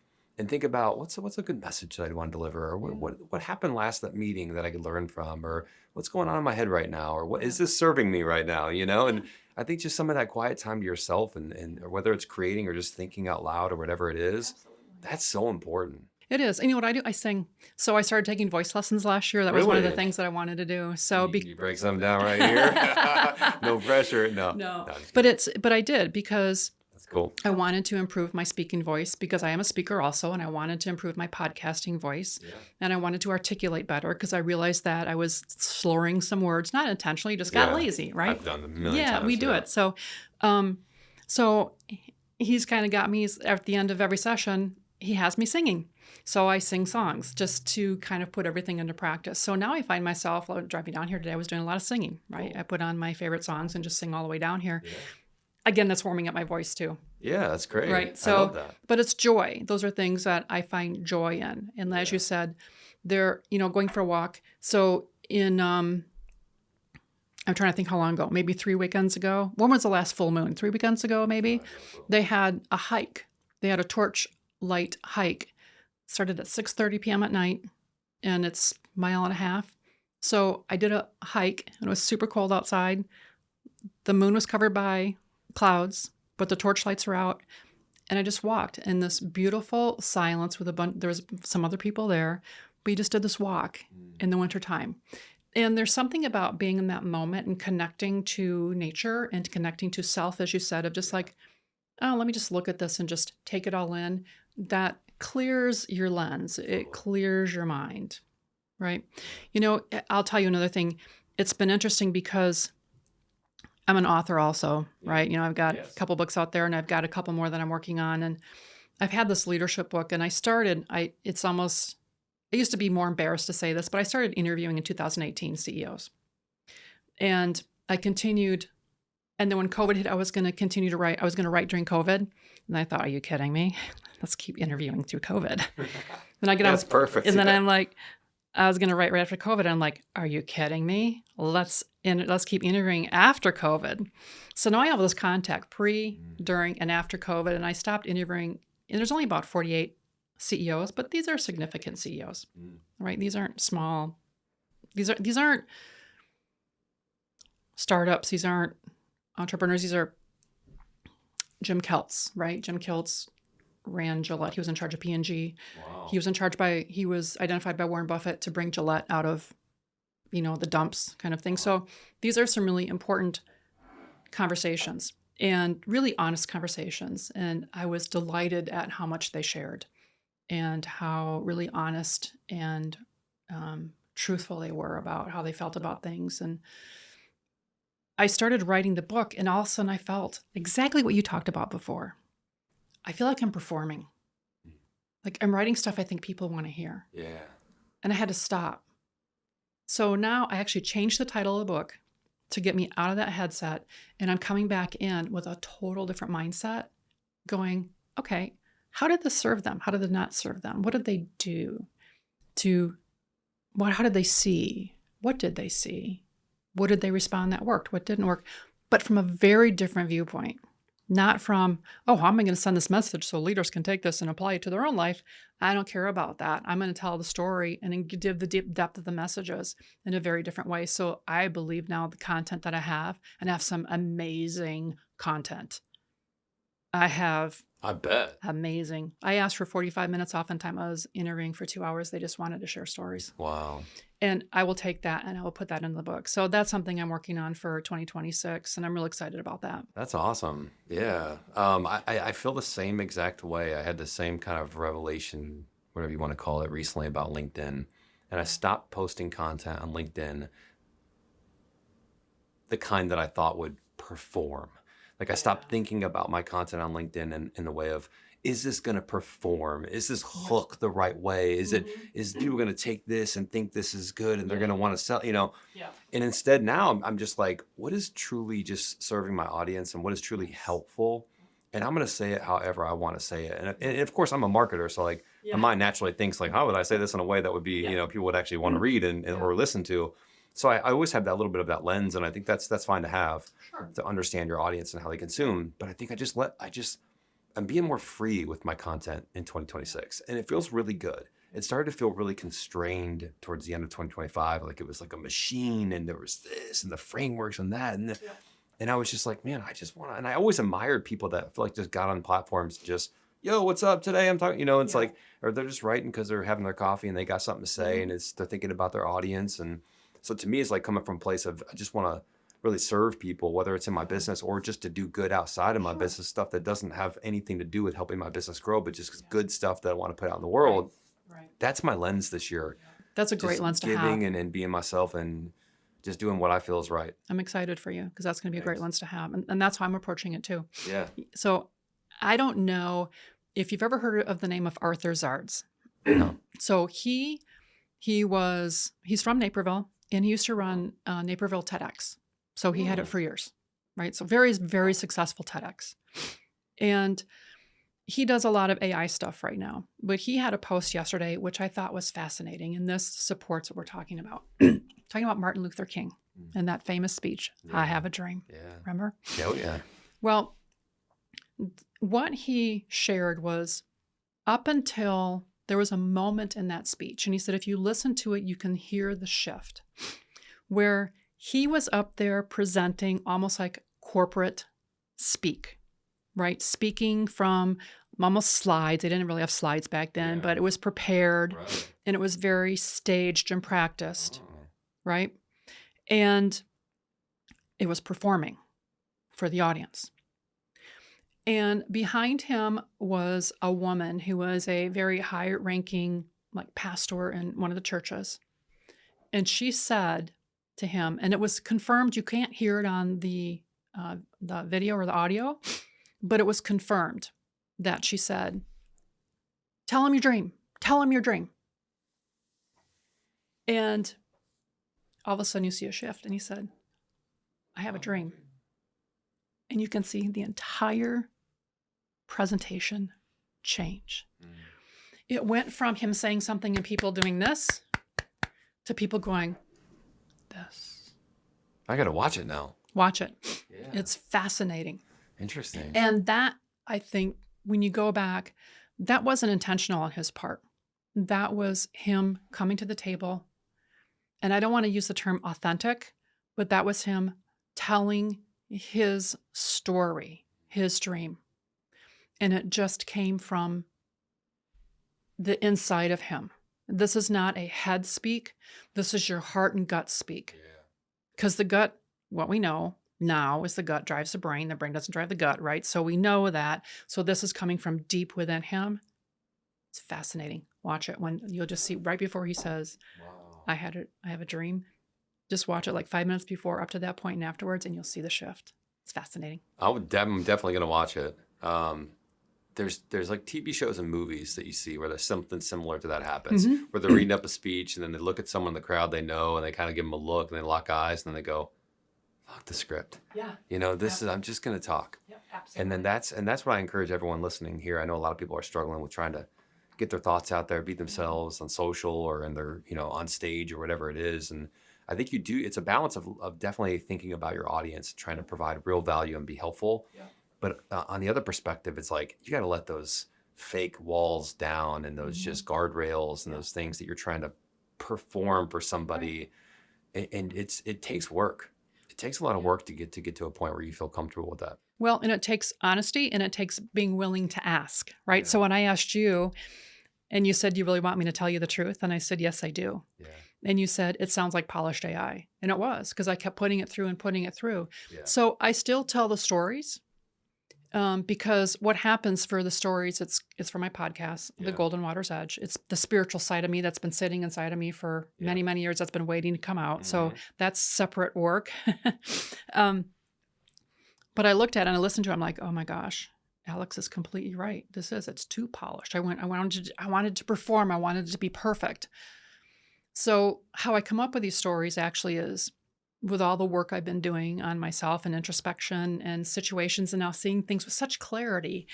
about what's a good message that I'd want to deliver, or what happened last that meeting that I could learn from, or what's going on in my head right now, or what is this serving me right now, And I think just some of that quiet time to yourself and or whether it's creating or just thinking out loud or whatever it is, that's so important. It is. And you know what I do? I sing. So I started taking voice lessons last year. That was one of the things that I wanted to do. So you break something down right here. No pressure. No. But I did because that's cool. I wanted to improve my speaking voice because I am a speaker also, and I wanted to improve my podcasting voice. Yeah. And I wanted to articulate better because I realized that I was slurring some words, not intentionally, just got lazy, right? I've done it a million times. Yeah, we do it. So he's kind of got me at the end of every session. He has me singing. So I sing songs just to kind of put everything into practice. So now I find myself, driving down here today, I was doing a lot of singing, right? Cool. I put on my favorite songs and just sing all the way down here. Yeah. Again, that's warming up my voice too. Yeah, that's great. Right. So, I love that. But it's joy. Those are things that I find joy in. And as you said, they're, going for a walk. So I'm trying to think how long ago, maybe 3 weekends ago. When was the last full moon? 3 weekends ago, maybe? They had a hike. They had a torch light hike. Started at 6:30 p.m. at night, and it's a mile and a half. So I did a hike, and it was super cold outside. The moon was covered by clouds, but the torch lights were out. And I just walked in this beautiful silence with there was some other people there. We just did this walk in the wintertime. And there's something about being in that moment and connecting to nature and connecting to self, as you said, of just like, oh, let me just look at this and just take it all in. That clears your lens. It clears your mind, right? I'll tell you another thing. It's been interesting because I'm an author also, right? I've got a couple books out there and I've got a couple more that I'm working on. And I've had this leadership book and I used to be more embarrassed to say this, but I started interviewing in 2018 CEOs. And I continued. And then when COVID hit, I was going to continue to write. I was going to write during COVID. And I thought, are you kidding me? Let's keep interviewing through COVID. Then I get That's perfect. And then I'm like, I was going to write right after COVID. And I'm like, are you kidding me? Let's keep interviewing after COVID. So now I have this contact pre, during, and after COVID. And I stopped interviewing. And there's only about 48 CEOs, but these are significant CEOs, right? These aren't small. These aren't startups. These aren't entrepreneurs. These are Jim Keltz, right? Jim Keltz ran Gillette. He was in charge of P&G. Wow. He was identified by Warren Buffett to bring Gillette out of, the dumps kind of thing. Wow. So these are some really important conversations and really honest conversations. And I was delighted at how much they shared and how really honest and truthful they were about how they felt about things. And I started writing the book, and all of a sudden I felt exactly what you talked about before. I feel like I'm performing. Like I'm writing stuff I think people want to hear. Yeah. And I had to stop. So now I actually changed the title of the book to get me out of that headset, and I'm coming back in with a total different mindset, going, okay, how did this serve them? How did it not serve them? What did they do? How did they see? What did they see? What did they respond that worked? What didn't work? But from a very different viewpoint. Not from, oh, how am I going to send this message so leaders can take this and apply it to their own life? I don't care about that. I'm going to tell the story and then give the deep depth of the messages in a very different way. So I believe now the content that I have, and I have some amazing content. I bet. Amazing. I asked for 45 minutes. Oftentimes I was interviewing for 2 hours. They just wanted to share stories. Wow. And I will take that and I will put that in the book. So that's something I'm working on for 2026. And I'm really excited about that. That's awesome. Yeah. I feel the same exact way. I had the same kind of revelation, whatever you want to call it, recently about LinkedIn. And I stopped posting content on LinkedIn, the kind that I thought would perform. Like I stopped thinking about my content on LinkedIn in the way of, is this going to perform? Is this hook the right way? Is people going to take this and think this is good and they're going to want to sell, Yeah. And instead now I'm just like, what is truly just serving my audience and what is truly helpful? And I'm going to say it however I want to say it. And of course I'm a marketer. So like my mind naturally thinks like, how would I say this in a way that would be, people would actually want to read and or listen to. So I always have that little bit of that lens. And I think that's fine to have, to understand your audience and how they consume. But I think I'm being more free with my content in 2026. And it feels really good. It started to feel really constrained towards the end of 2025. Like it was like a machine and there was this and the frameworks and that. And I was just like, man, I just want to, and I always admired people that feel like just got on platforms and just, yo, what's up today? I'm talking, it's like, or they're just writing because they're having their coffee and they got something to say and they're thinking about their audience. And so to me, it's like coming from a place of, I just want to really serve people, whether it's in my business or just to do good outside of my business, stuff that doesn't have anything to do with helping my business grow, but just good stuff that I want to put out in the world. Right. That's my lens this year. That's a great lens to have. Giving and being myself and just doing what I feel is right. I'm excited for you because that's going to be a great lens to have. And that's how I'm approaching it too. Yeah. So I don't know if you've ever heard of the name of Arthur Zards. No. So he's from Naperville and he used to run Naperville TEDx. So he had it for years, right? So very, very successful TEDx. And he does a lot of AI stuff right now. But he had a post yesterday, which I thought was fascinating. And this supports what we're talking about. Talking about Martin Luther King and that famous speech, I have a dream. Yeah. Remember? Oh, yeah. Well, what he shared was up until there was a moment in that speech. And he said, if you listen to it, you can hear the shift where he was up there presenting almost like corporate speak, right? Speaking from almost slides. They didn't really have slides back then, but it was prepared and it was very staged and practiced, right? And it was performing for the audience. And behind him was a woman who was a very high-ranking like pastor in one of the churches. And she said to him, and it was confirmed, you can't hear it on the video or the audio, but it was confirmed that she said, tell him your dream. Tell him your dream. And all of a sudden you see a shift. And he said, I have a dream. And you can see the entire presentation change. It went from him saying something and people doing this to people going, this. I got to watch it now. Watch it. Yeah. It's fascinating. Interesting. And that, I think, when you go back, that wasn't intentional on his part. That was him coming to the table. And I don't want to use the term authentic, but that was him telling his story, his dream. And it just came from the inside of him. This is not a head speak. This is your heart and gut speak. Because the gut, what we know now is the gut drives the brain. The brain doesn't drive the gut, right? So we know that. So this is coming from deep within him. It's fascinating. Watch it when you'll just see right before he says, I have a dream. Just watch it like 5 minutes before, up to that point and afterwards, and you'll see the shift. It's fascinating. I'm definitely going to watch it. There's like TV shows and movies that you see where there's something similar to that happens, where they're reading up a speech and then they look at someone in the crowd they know and they kind of give them a look and they lock eyes and then they go, fuck the script. Yeah. I'm just going to talk. Yep, absolutely. And then that's what I encourage everyone listening here. I know a lot of people are struggling with trying to get their thoughts out there, be themselves on social or in their, on stage or whatever it is. And I think it's a balance of definitely thinking about your audience, trying to provide real value and be helpful. Yeah. But on the other perspective, it's like you got to let those fake walls down and those just guardrails and those things that you're trying to perform for somebody. And it takes work. It takes a lot of work to get to a point where you feel comfortable with that. Well, and it takes honesty and it takes being willing to ask, right? Yeah. So when I asked you and you said, you really want me to tell you the truth? And I said, yes, I do. Yeah. And you said, it sounds like polished AI. And it was, because I kept putting it through and putting it through. Yeah. So I still tell the stories because what happens for the stories, it's for my podcast, The Golden Water's Edge. It's the spiritual side of me that's been sitting inside of me for many, many years that's been waiting to come out. So that's separate work. But I looked at it and I listened to it. I'm like, oh my gosh, Alex is completely right. It's too polished. I wanted to perform. I wanted it to be perfect. So how I come up with these stories actually is with all the work I've been doing on myself and introspection and situations and now seeing things with such clarity.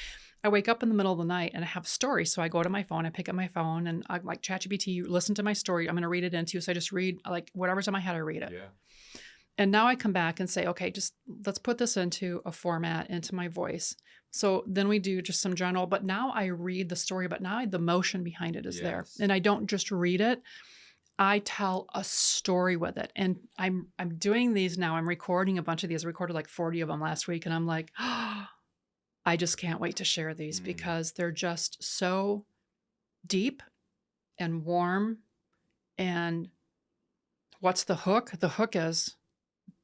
I wake up in the middle of the night and I have stories. So I go to my phone, I pick up my phone and I'm like, ChatGPT, listen to my story. I'm going to read it into you. So I just read like whatever's in my head, I read it. Yeah. And now I come back and say, okay, just let's put this into a format, into my voice. So then we do just some general, but now I read the story, but now the motion behind it is there. And I don't just read it. I tell a story with it. And I'm doing these now. I'm recording a bunch of these. I recorded like 40 of them last week. And I'm like, oh, I just can't wait to share these because they're just so deep and warm. And what's the hook? The hook is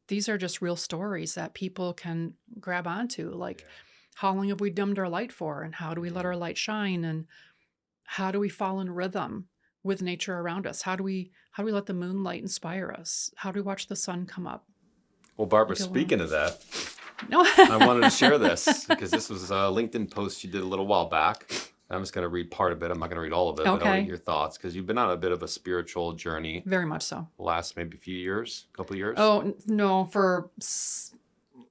these are just real stories that people can grab onto. Like, how long have we dimmed our light for? And how do we let our light shine? And how do we fall in rhythm with nature around us? How do we let the moonlight inspire us? How do we watch the sun come up? Well, Barbara, speaking of that, no, I wanted to share this because this was a LinkedIn post you did a little while back. I'm just going to read part of it. I'm not going to read all of it, but I'll read your thoughts because you've been on a bit of a spiritual journey. Very much so. The last maybe few years, couple of years? Oh, no,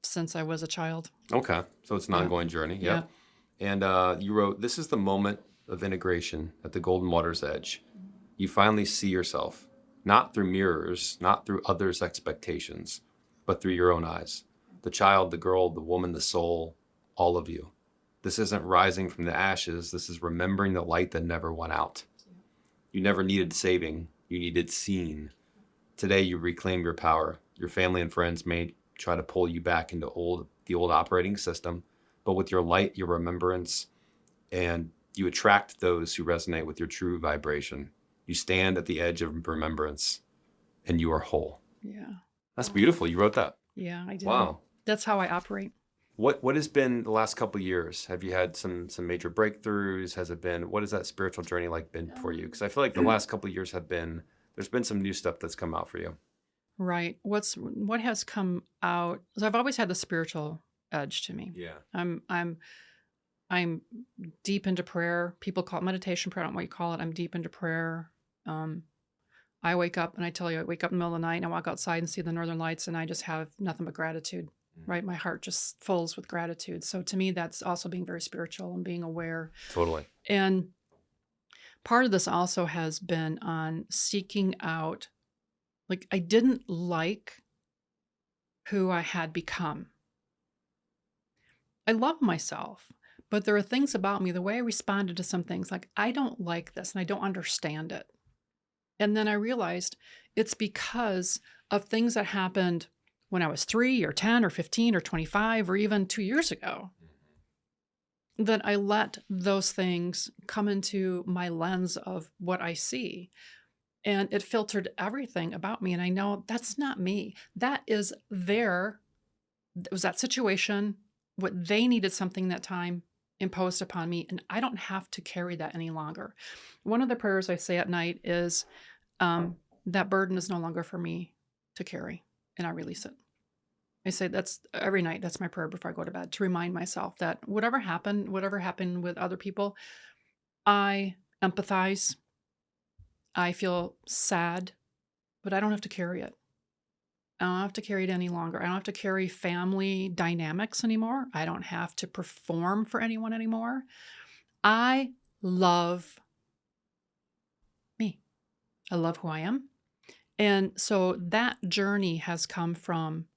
since I was a child. Okay. So it's an ongoing journey. Yep. Yeah. And you wrote, this is the moment of integration at the Golden Water's Edge. You finally see yourself, not through mirrors, not through others' expectations, but through your own eyes. The child, the girl, the woman, the soul, all of you. This isn't rising from the ashes. This is remembering the light that never went out. You never needed saving. You needed seeing. Today, you reclaim your power. Your family and friends may try to pull you back into the old operating system, but with your light, your remembrance, and you attract those who resonate with your true vibration. You stand at the edge of remembrance, and you are whole. Yeah. That's beautiful. You wrote that. Yeah, I did. Wow. That's how I operate. What has been the last couple of years? Have you had some major breakthroughs? What has that spiritual journey been for you? Because I feel like the last couple of years there's been some new stuff that's come out for you. Right. What has come out? So I've always had the spiritual edge to me. Yeah. I'm deep into prayer. People call it meditation prayer. I don't know what you call it. I'm deep into prayer. I wake up and I wake up in the middle of the night and I walk outside and see the northern lights and I just have nothing but gratitude. Right? My heart just fills with gratitude. So to me, that's also being very spiritual and being aware. Totally. And part of this also has been on seeking out, I didn't like who I had become. I love myself, but there are things about me, the way I responded to some things, I don't like this and I don't understand it. And then I realized it's because of things that happened when I was 3 or 10 or 15 or 25 or even 2 years ago, that I let those things come into my lens of what I see. And it filtered everything about me. And I know that's not me. It was that situation, what they needed something that time imposed upon me. And I don't have to carry that any longer. One of the prayers I say at night is, that burden is no longer for me to carry. And I release it. I say that's every night. That's my prayer before I go to bed, to remind myself that whatever happened with other people, I empathize. I feel sad, but I don't have to carry it. I don't have to carry it any longer. I don't have to carry family dynamics anymore. I don't have to perform for anyone anymore. I love me. I love who I am. And so that journey has come from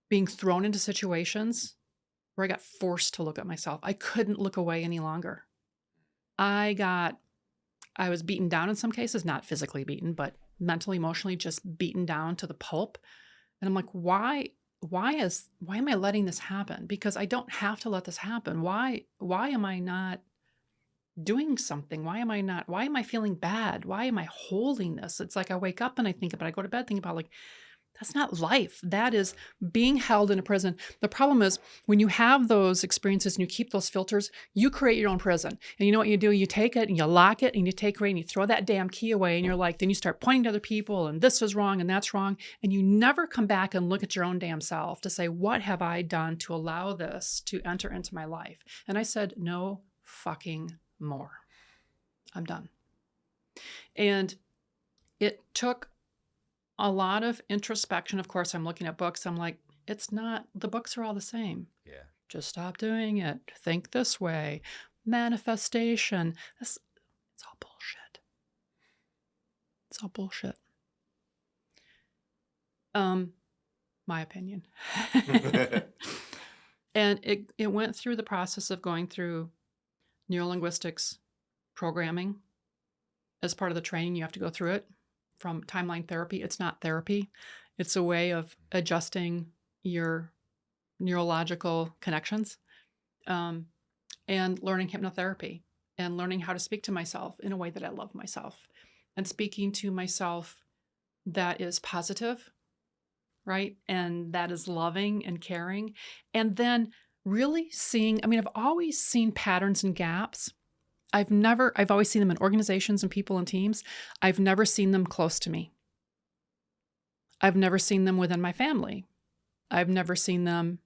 being thrown into situations where I got forced to look at myself. I couldn't look away any longer. I was beaten down in some cases, not physically beaten, but mentally, emotionally, just beaten down to the pulp. And I'm like, why am I letting this happen? Because I don't have to let this happen. Why am I not doing something? Why am I feeling bad? Why am I holding this? It's like I wake up and I think about it. I go to bed thinking about, like, that's not life. That is being held in a prison. The problem is when you have those experiences and you keep those filters, you create your own prison. And you know what you do? You take it and you lock it and you take it away and you throw that damn key away and you're like, then you start pointing to other people and this is wrong and that's wrong. And you never come back and look at your own damn self to say, what have I done to allow this to enter into my life? And I said, no fucking more. I'm done. And it took a lot of introspection. Of course, I'm looking at books. I'm like, it's not, the books are all the same. Yeah. Just stop doing it. Think this way. Manifestation. It's all bullshit. It's all bullshit. My opinion. And it went through the process of going through neurolinguistics programming. As part of the training, you have to go through it. From timeline therapy. It's not therapy. It's a way of adjusting your neurological connections, and learning hypnotherapy and learning how to speak to myself in a way that I love myself and speaking to myself that is positive, right? And that is loving and caring. And then really seeing, I've always seen patterns and gaps. I've always seen them in organizations and people and teams. I've never seen them close to me. I've never seen them within my family. I've never seen them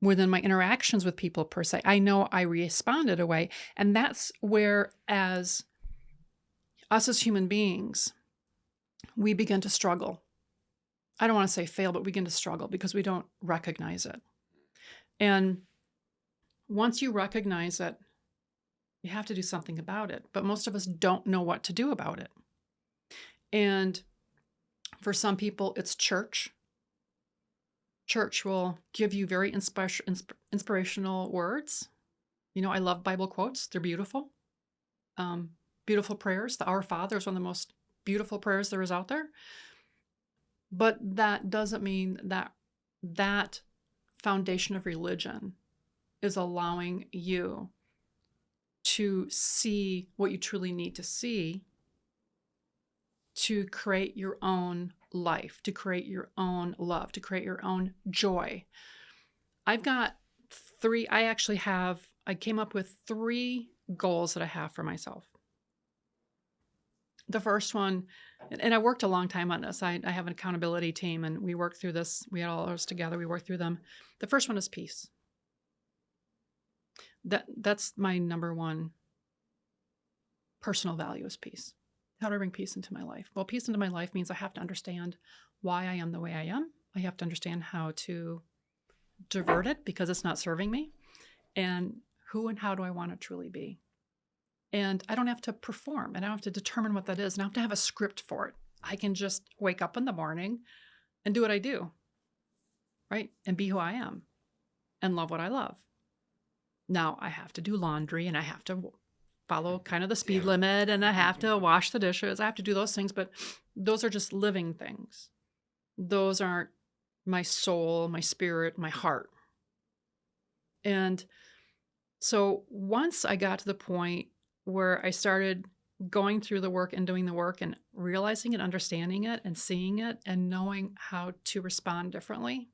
within my interactions with people per se. I know I responded a way. And that's where, as us as human beings, we begin to struggle. I don't want to say fail, but we begin to struggle because we don't recognize it. And once you recognize it, you have to do something about it. But most of us don't know what to do about it. And for some people, it's church. Church will give you very inspirational words. I love Bible quotes. They're beautiful. Beautiful prayers. The Our Father is one of the most beautiful prayers there is out there. But that doesn't mean that foundation of religion is allowing you to see what you truly need to see to create your own life, to create your own love, to create your own joy. I came up with 3 goals that I have for myself. The first one, and I worked a long time on this. I have an accountability team and we worked through this. We had all ours together. We worked through them. The first one is peace. That's my number one personal value is peace. How do I bring peace into my life? Well, peace into my life means I have to understand why I am the way I am. I have to understand how to divert it because it's not serving me. And who and how do I want to truly be? And I don't have to perform and I don't have to determine what that is. And I don't have to have a script for it. I can just wake up in the morning and do what I do, right? And be who I am and love what I love. Now I have to do laundry and I have to follow kind of the speed limit and I have to wash the dishes. I have to do those things, but those are just living things. Those aren't my soul, my spirit, my heart. And so once I got to the point where I started going through the work and doing the work and realizing and understanding it and seeing it and knowing how to respond differently,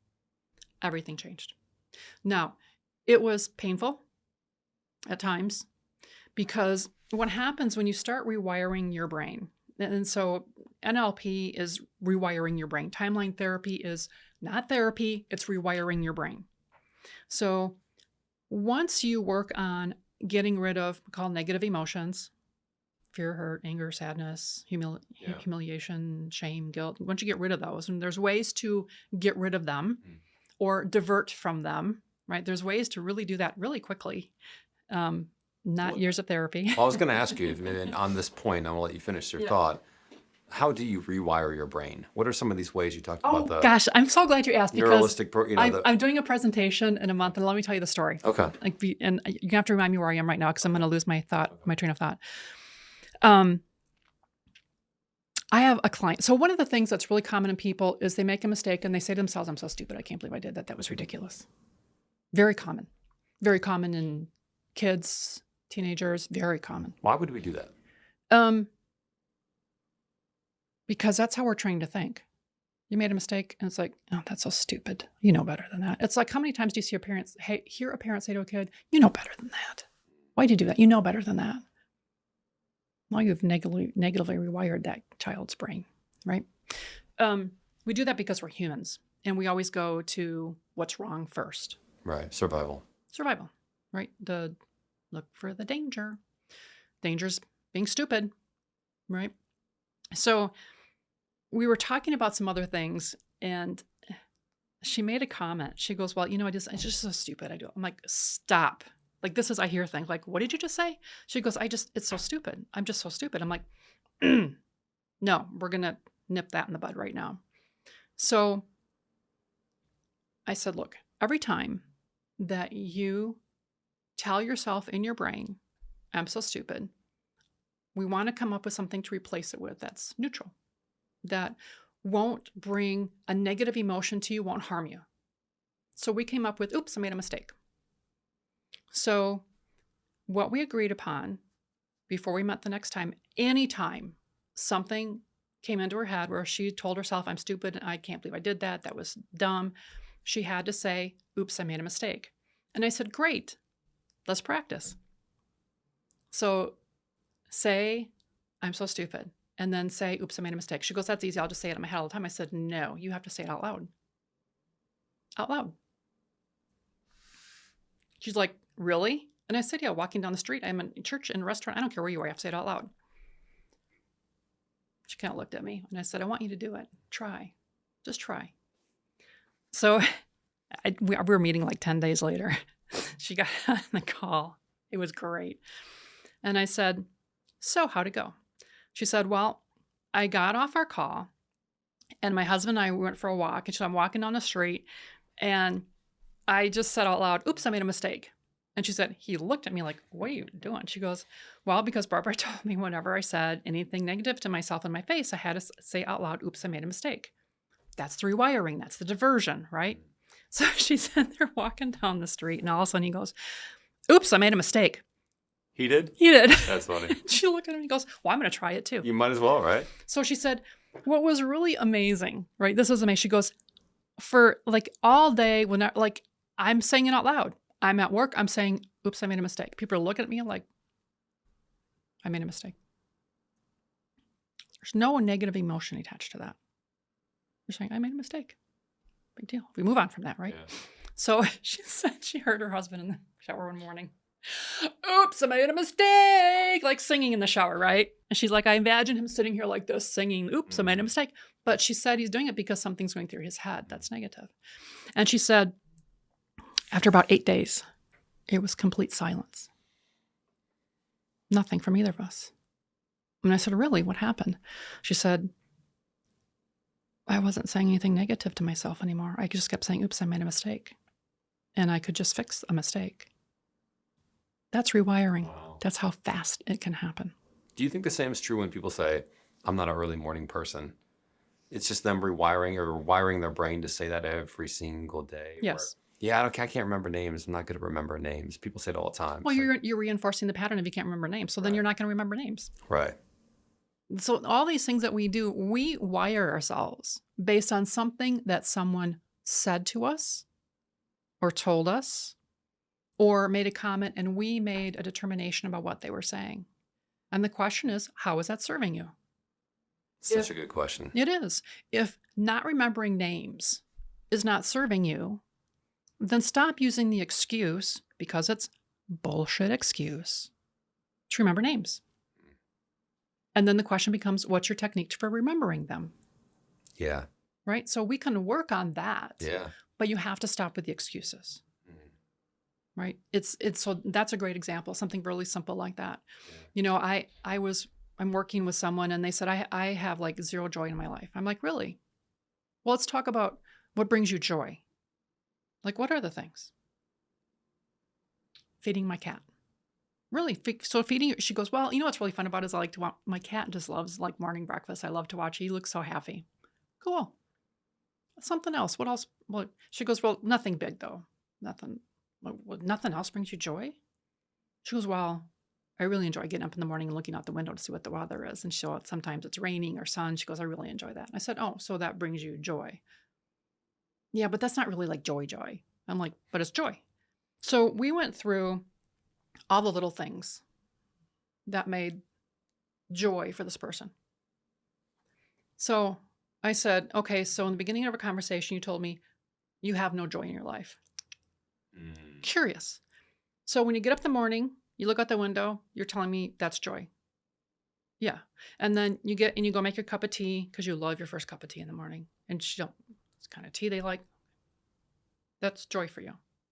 everything changed. Now, it was painful at times because what happens when you start rewiring your brain, and so NLP is rewiring your brain. Timeline therapy is not therapy, it's rewiring your brain. So once you work on getting rid of we call negative emotions, fear, hurt, anger, sadness, humiliation, shame, guilt, once you get rid of those, and there's ways to get rid of them or divert from them, right? There's ways to really do that really quickly. Not years of therapy. I was going to ask you, and on this point, I'm going to let you finish your thought. How do you rewire your brain? What are some of these ways you talked Oh about the gosh, I'm so glad you asked because neuralistic, I'm doing a presentation in a month, and let me tell you the story. Okay. And you have to remind me where I am right now because I'm going to lose my train of thought. I have a client. So one of the things that's really common in people is they make a mistake and they say to themselves, "I'm so stupid. I can't believe I did that. That was ridiculous." Very common. Very common in kids, teenagers. Very common. Why would we do that? Because that's how we're trained to think. You made a mistake, and it's like, "Oh, that's so stupid. You know better than that." It's like, how many times do you see hear a parent say to a kid, "You know better than that. Why'd you do that? You know better than that." Well, you've negatively rewired that child's brain, right? We do that because we're humans, and we always go to what's wrong first. Right. Survival, right? Look for the danger. Danger's being stupid, right? So we were talking about some other things, and she made a comment. She goes, "Well, it's just so stupid. I do." I'm like, "Stop." Like, I hear things like, "What did you just say?" She goes, "It's so stupid. I'm just so stupid." I'm like, "No, we're going to nip that in the bud right now." So I said, "Look, every time that you tell yourself in your brain, 'I'm so stupid,' we want to come up with something to replace it with that's neutral, that won't bring a negative emotion to you, won't harm you." So we came up with, "Oops, I made a mistake." So what we agreed upon before we met the next time, anytime something came into her head where she told herself, "I'm stupid, I can't believe I did that, that was dumb," she had to say, "Oops, I made a mistake." And I said, "Great, let's practice." So say, "I'm so stupid," and then say, "Oops, I made a mistake." She goes, "That's easy. I'll just say it in my head all the time." I said, "No, you have to say it out loud. Out loud." She's like, "Really?" And I said, "Yeah, walking down the street, I'm in church, in a restaurant, I don't care where you are, you have to say it out loud." She kind of looked at me and I said, "I want you to do it. Try. Just try." So we were meeting like 10 days later. She got on the call. It was great. And I said, "So how'd it go?" She said, "Well, I got off our call and my husband and I went for a walk. And so I'm walking down the street and I just said out loud, 'Oops, I made a mistake.'" And she said, he looked at me like, "What are you doing?" She goes, "Well, because Barbara told me whenever I said anything negative to myself in my face, I had to say out loud, 'Oops, I made a mistake.' That's the rewiring. That's the diversion, right?" So she said they're walking down the street and all of a sudden he goes, "Oops, I made a mistake." He did? He did. That's funny. She looked at him and goes, "Well, I'm going to try it too." You might as well, right? So she said, what was really amazing, right? This was amazing. She goes, for like all day, when I'm saying it out loud. I'm at work. I'm saying, "Oops, I made a mistake." People are looking at me like, I made a mistake. There's no negative emotion attached to that. You're saying, "I made a mistake." Big deal. We move on from that, right? Yeah. So she said she heard her husband in the shower one morning, "Oops, I made a mistake," like singing in the shower, right? And she's like, I imagine him sitting here like this singing, "Oops, I made a mistake." But she said he's doing it because something's going through his head that's negative. And she said, after about 8 days, it was complete silence. Nothing from either of us. And I said, "Really? What happened?" She said, "I wasn't saying anything negative to myself anymore. I just kept saying, 'Oops, I made a mistake.' And I could just fix a mistake." That's rewiring. Wow. That's how fast it can happen. Do you think the same is true when people say, "I'm not an early morning person"? It's just them rewiring or wiring their brain to say that every single day. Yes. Yeah, I can't remember names. I'm not good at remember names. People say it all the time. Well, you're reinforcing the pattern if you can't remember names. So then you're not going to remember names. Right. So all these things that we do, we wire ourselves based on something that someone said to us or told us or made a comment, and we made a determination about what they were saying. And the question is, how is that serving you? Such a good question. It is. If not remembering names is not serving you, then stop using the excuse, because it's bullshit excuse, to remember names. And then the question becomes, what's your technique for remembering them? Yeah. Right? So we can work on that. Yeah. But you have to stop with the excuses. Right? It's so that's a great example, something really simple like that. Yeah. I was I'm working with someone and they said, I have like zero joy in my life. I'm like, really? Well, let's talk about what brings you joy. Like, what are the things? Feeding my cat. Really? So feeding, she goes, well, you know what's really fun about it is I like to watch, my cat just loves like morning breakfast. I love to watch. He looks so happy. Cool. Something else. What else? Well, she goes, well, nothing big though. Nothing. Nothing else brings you joy? She goes, well, I really enjoy getting up in the morning and looking out the window to see what the weather is. And sometimes it's raining or sun. She goes, I really enjoy that. And I said, oh, so that brings you joy. Yeah, but that's not really like joy. I'm like, but it's joy. So we went through all the little things that made joy for this person. So I said, okay, so in the beginning of our conversation, you told me you have no joy in your life. Curious. So when you get up in the morning, you look out the window, you're telling me that's joy. Yeah. And then you go make your cup of tea because you love your first cup of tea in the morning. And it's kind of tea they like. That's joy for you.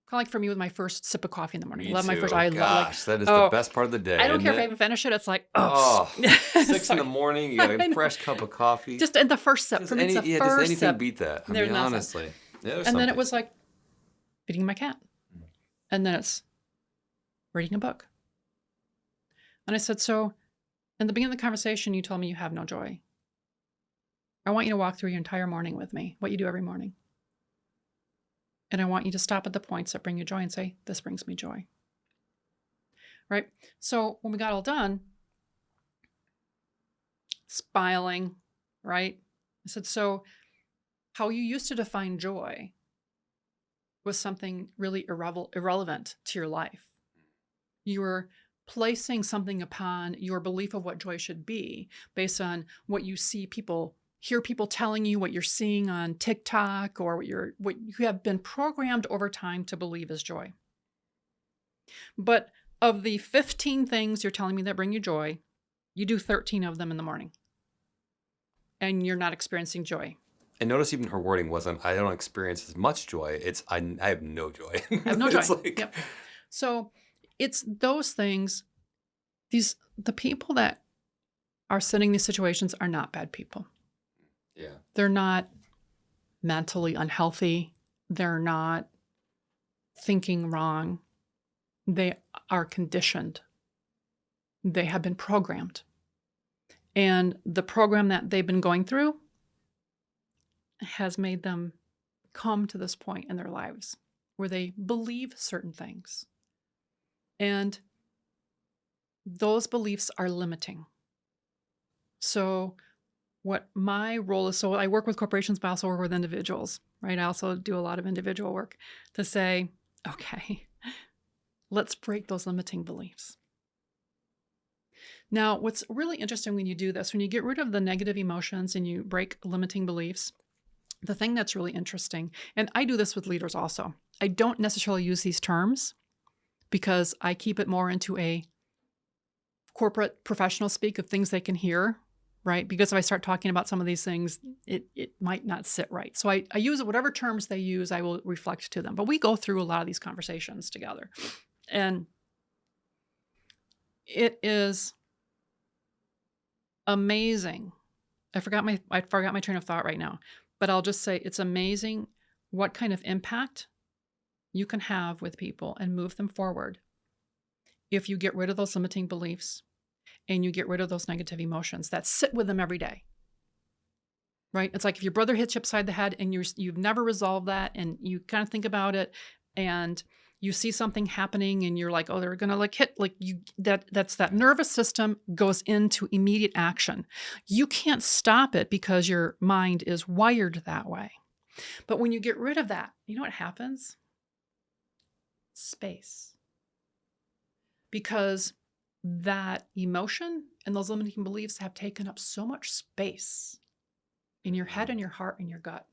Kind of like for me with my first sip of coffee in the morning. Me I love my too. first. Gosh, that is the best part of the day. I don't care if I isn't even finish it. It's like, Oh, 6 in the sorry. morning, you got I a know. fresh cup of coffee. Just in the first sip. Just For me, it's the just first anything sip. beat that. I There's mean, nothing. honestly. Yeah, there's And then it something. was like feeding my cat. And then it's reading a book. And I said, so in the beginning of the conversation, you told me you have no joy. I want you to walk through your entire morning with me, what you do every morning. And I want you to stop at the points that bring you joy and say, this brings me joy. Right? So when we got all done, smiling, right? I said, so how you used to define joy was something really irrelevant to your life. You were placing something upon your belief of what joy should be based on what you hear people telling you, what you're seeing on TikTok, or what you have been programmed over time to believe is joy. But of the 15 things you're telling me that bring you joy, you do 13 of them in the morning. And you're not experiencing joy. And notice even her wording wasn't, I don't experience as much joy. It's, I have no joy. I have no joy. It's like, Yep. So it's those things. The people that are sitting in these situations are not bad people. yeah. They're not mentally unhealthy. They're not thinking wrong. They are conditioned. They have been programmed. And the program that they've been going through has made them come to this point in their lives where they believe certain things. And those beliefs are limiting. So what my role is, so I work with corporations, but I also work with individuals, right? I also do a lot of individual work to say, okay, let's break those limiting beliefs. Now, what's really interesting when you do this, when you get rid of the negative emotions and you break limiting beliefs, the thing that's really interesting, and I do this with leaders also, I don't necessarily use these terms because I keep it more into a corporate professional speak of things they can hear, right? Because if I start talking about some of these things, it might not sit right. So I use whatever terms they use, I will reflect to them. But we go through a lot of these conversations together. And it is amazing. I forgot my train of thought right now, but I'll just say it's amazing what kind of impact you can have with people and move them forward if you get rid of those limiting beliefs and you get rid of those negative emotions that sit with them every day. Right? It's like if your brother hits you upside the head and you've never resolved that and you kind of think about it and you see something happening and you're like, oh, they're going to like hit, like you, that's that nervous system goes into immediate action. You can't stop it because your mind is wired that way. But when you get rid of that, you know what happens? Space. Because that emotion and those limiting beliefs have taken up so much space in your head and your heart and your gut.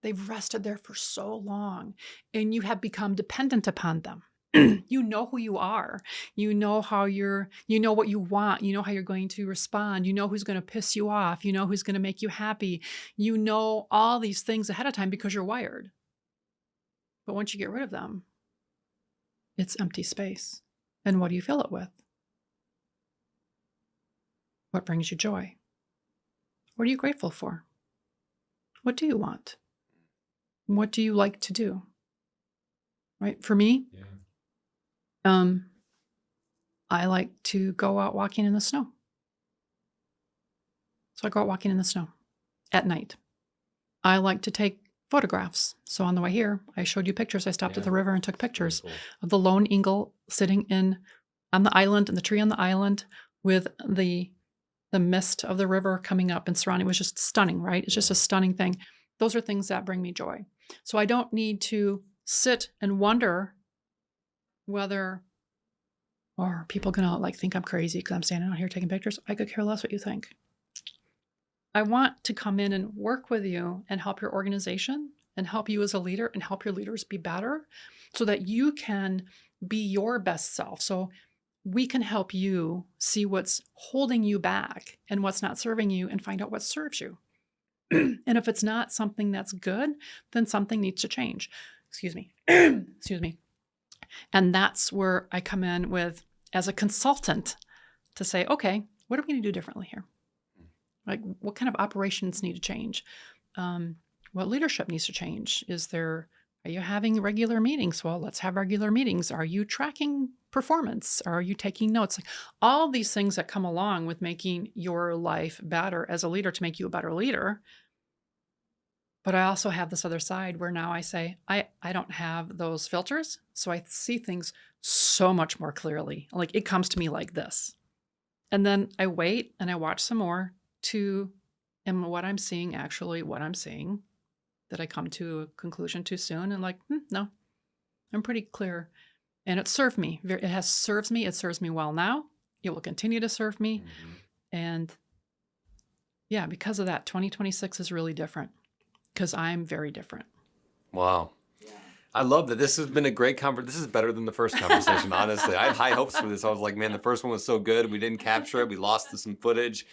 They've rested there for so long and you have become dependent upon them. You know who you are. You know you know what you want. You know how you're going to respond. You know who's going to piss you off. You know who's going to make you happy. You know all these things ahead of time because you're wired. But once you get rid of them, it's empty space. And what do you fill it with? What brings you joy? What are you grateful for? What do you want? What do you like to do? Right? For me, I like to go out walking in the snow. So I go out walking in the snow at night. I like to take photographs. So on the way here, I showed you pictures. I stopped at the river and took pictures of the lone eagle sitting on the island and the tree on the island with the mist of the river coming up and surrounding. It was just stunning, right? It's just a stunning thing. Those are things that bring me joy. So I don't need to sit and wonder whether, or are people gonna like think I'm crazy because I'm standing out here taking pictures? I could care less what you think. I want to come in and work with you and help your organization and help you as a leader and help your leaders be better so that you can be your best self. So we can help you see what's holding you back and what's not serving you and find out what serves you. And if it's not something that's good, then something needs to change. Excuse me. Excuse me. And that's where I come in with, as a consultant, to say, okay, what are we going to do differently here? Like, what kind of operations need to change? What leadership needs to change? Are you having regular meetings? Well, let's have regular meetings. Are you tracking performance? Are you taking notes? Like, all these things that come along with making your life better as a leader to make you a better leader. But I also have this other side where now I say, I don't have those filters. So I see things so much more clearly. Like, it comes to me like this. And then I wait and I watch some more am what I'm seeing actually what I'm seeing? Did I come to a conclusion too soon? And like, no, I'm pretty clear. And it served me. It serves me. It serves me well now. It will continue to serve me. Mm-hmm. And yeah, because of that, 2026 is really different because I'm very different. Wow. Yeah. I love that. This has been a great conversation. This is better than the first conversation, honestly. I had high hopes for this. I was like, man, the first one was so good. We didn't capture it. We lost some footage.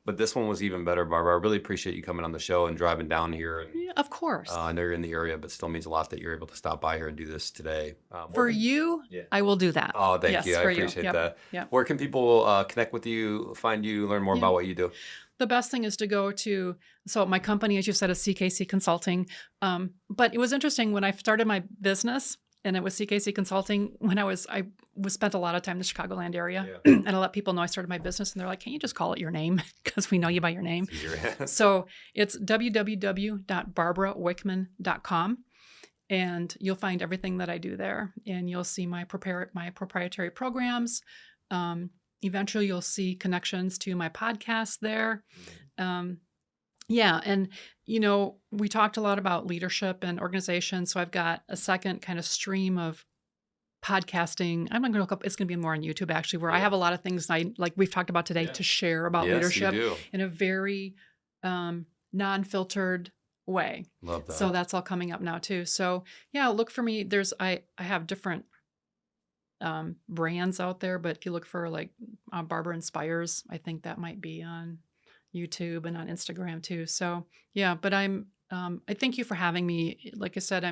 But this one was even better, Barbara. I really appreciate you coming on the show and driving down here. And, yeah, of course. I know you're in the area, but still means a lot that you're able to stop by here and do this today. For you, I will do that. Oh, thank you. I appreciate that. Yep. Where can people connect with you, find you, learn more about what you do? The best thing is to go to, so my company, as you said, is CKC Consulting. But it was interesting when I started my business, and it was CKC Consulting when I spent a lot of time in the Chicagoland area. Yeah. And I let people know I started my business, and they're like, can you just call it your name? Because we know you by your name. So it's www.barbarawichman.com. And you'll find everything that I do there. And you'll see my proprietary programs. Eventually, you'll see connections to my podcast there. Yeah. And, we talked a lot about leadership and organization. So I've got a second kind of stream of podcasting. I'm not going to look up, it's going to be more on YouTube actually, where I have a lot of things like we've talked about today to share about leadership in a very non-filtered way. Love that. So that's all coming up now too. So yeah, look for me. I have different brands out there, but if you look for like Barbara Inspires, I think that might be on YouTube and on Instagram too. So yeah, but I thank you for having me. Like I said,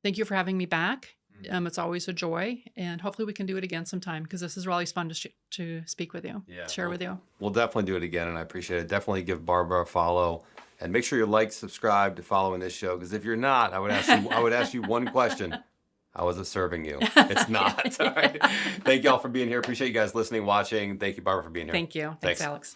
thank you for having me back. It's always a joy, and hopefully we can do it again sometime because this is always fun to speak with you, share with you. We'll definitely do it again, and I appreciate it. Definitely give Barbara a follow, and make sure you like, subscribe to following this show. Because if you're not, I would ask you one question: how is it serving you? It's not. All right. Thank y'all for being here. Appreciate you guys listening, watching. Thank you, Barbara, for being here. Thank you. Thanks, Alex.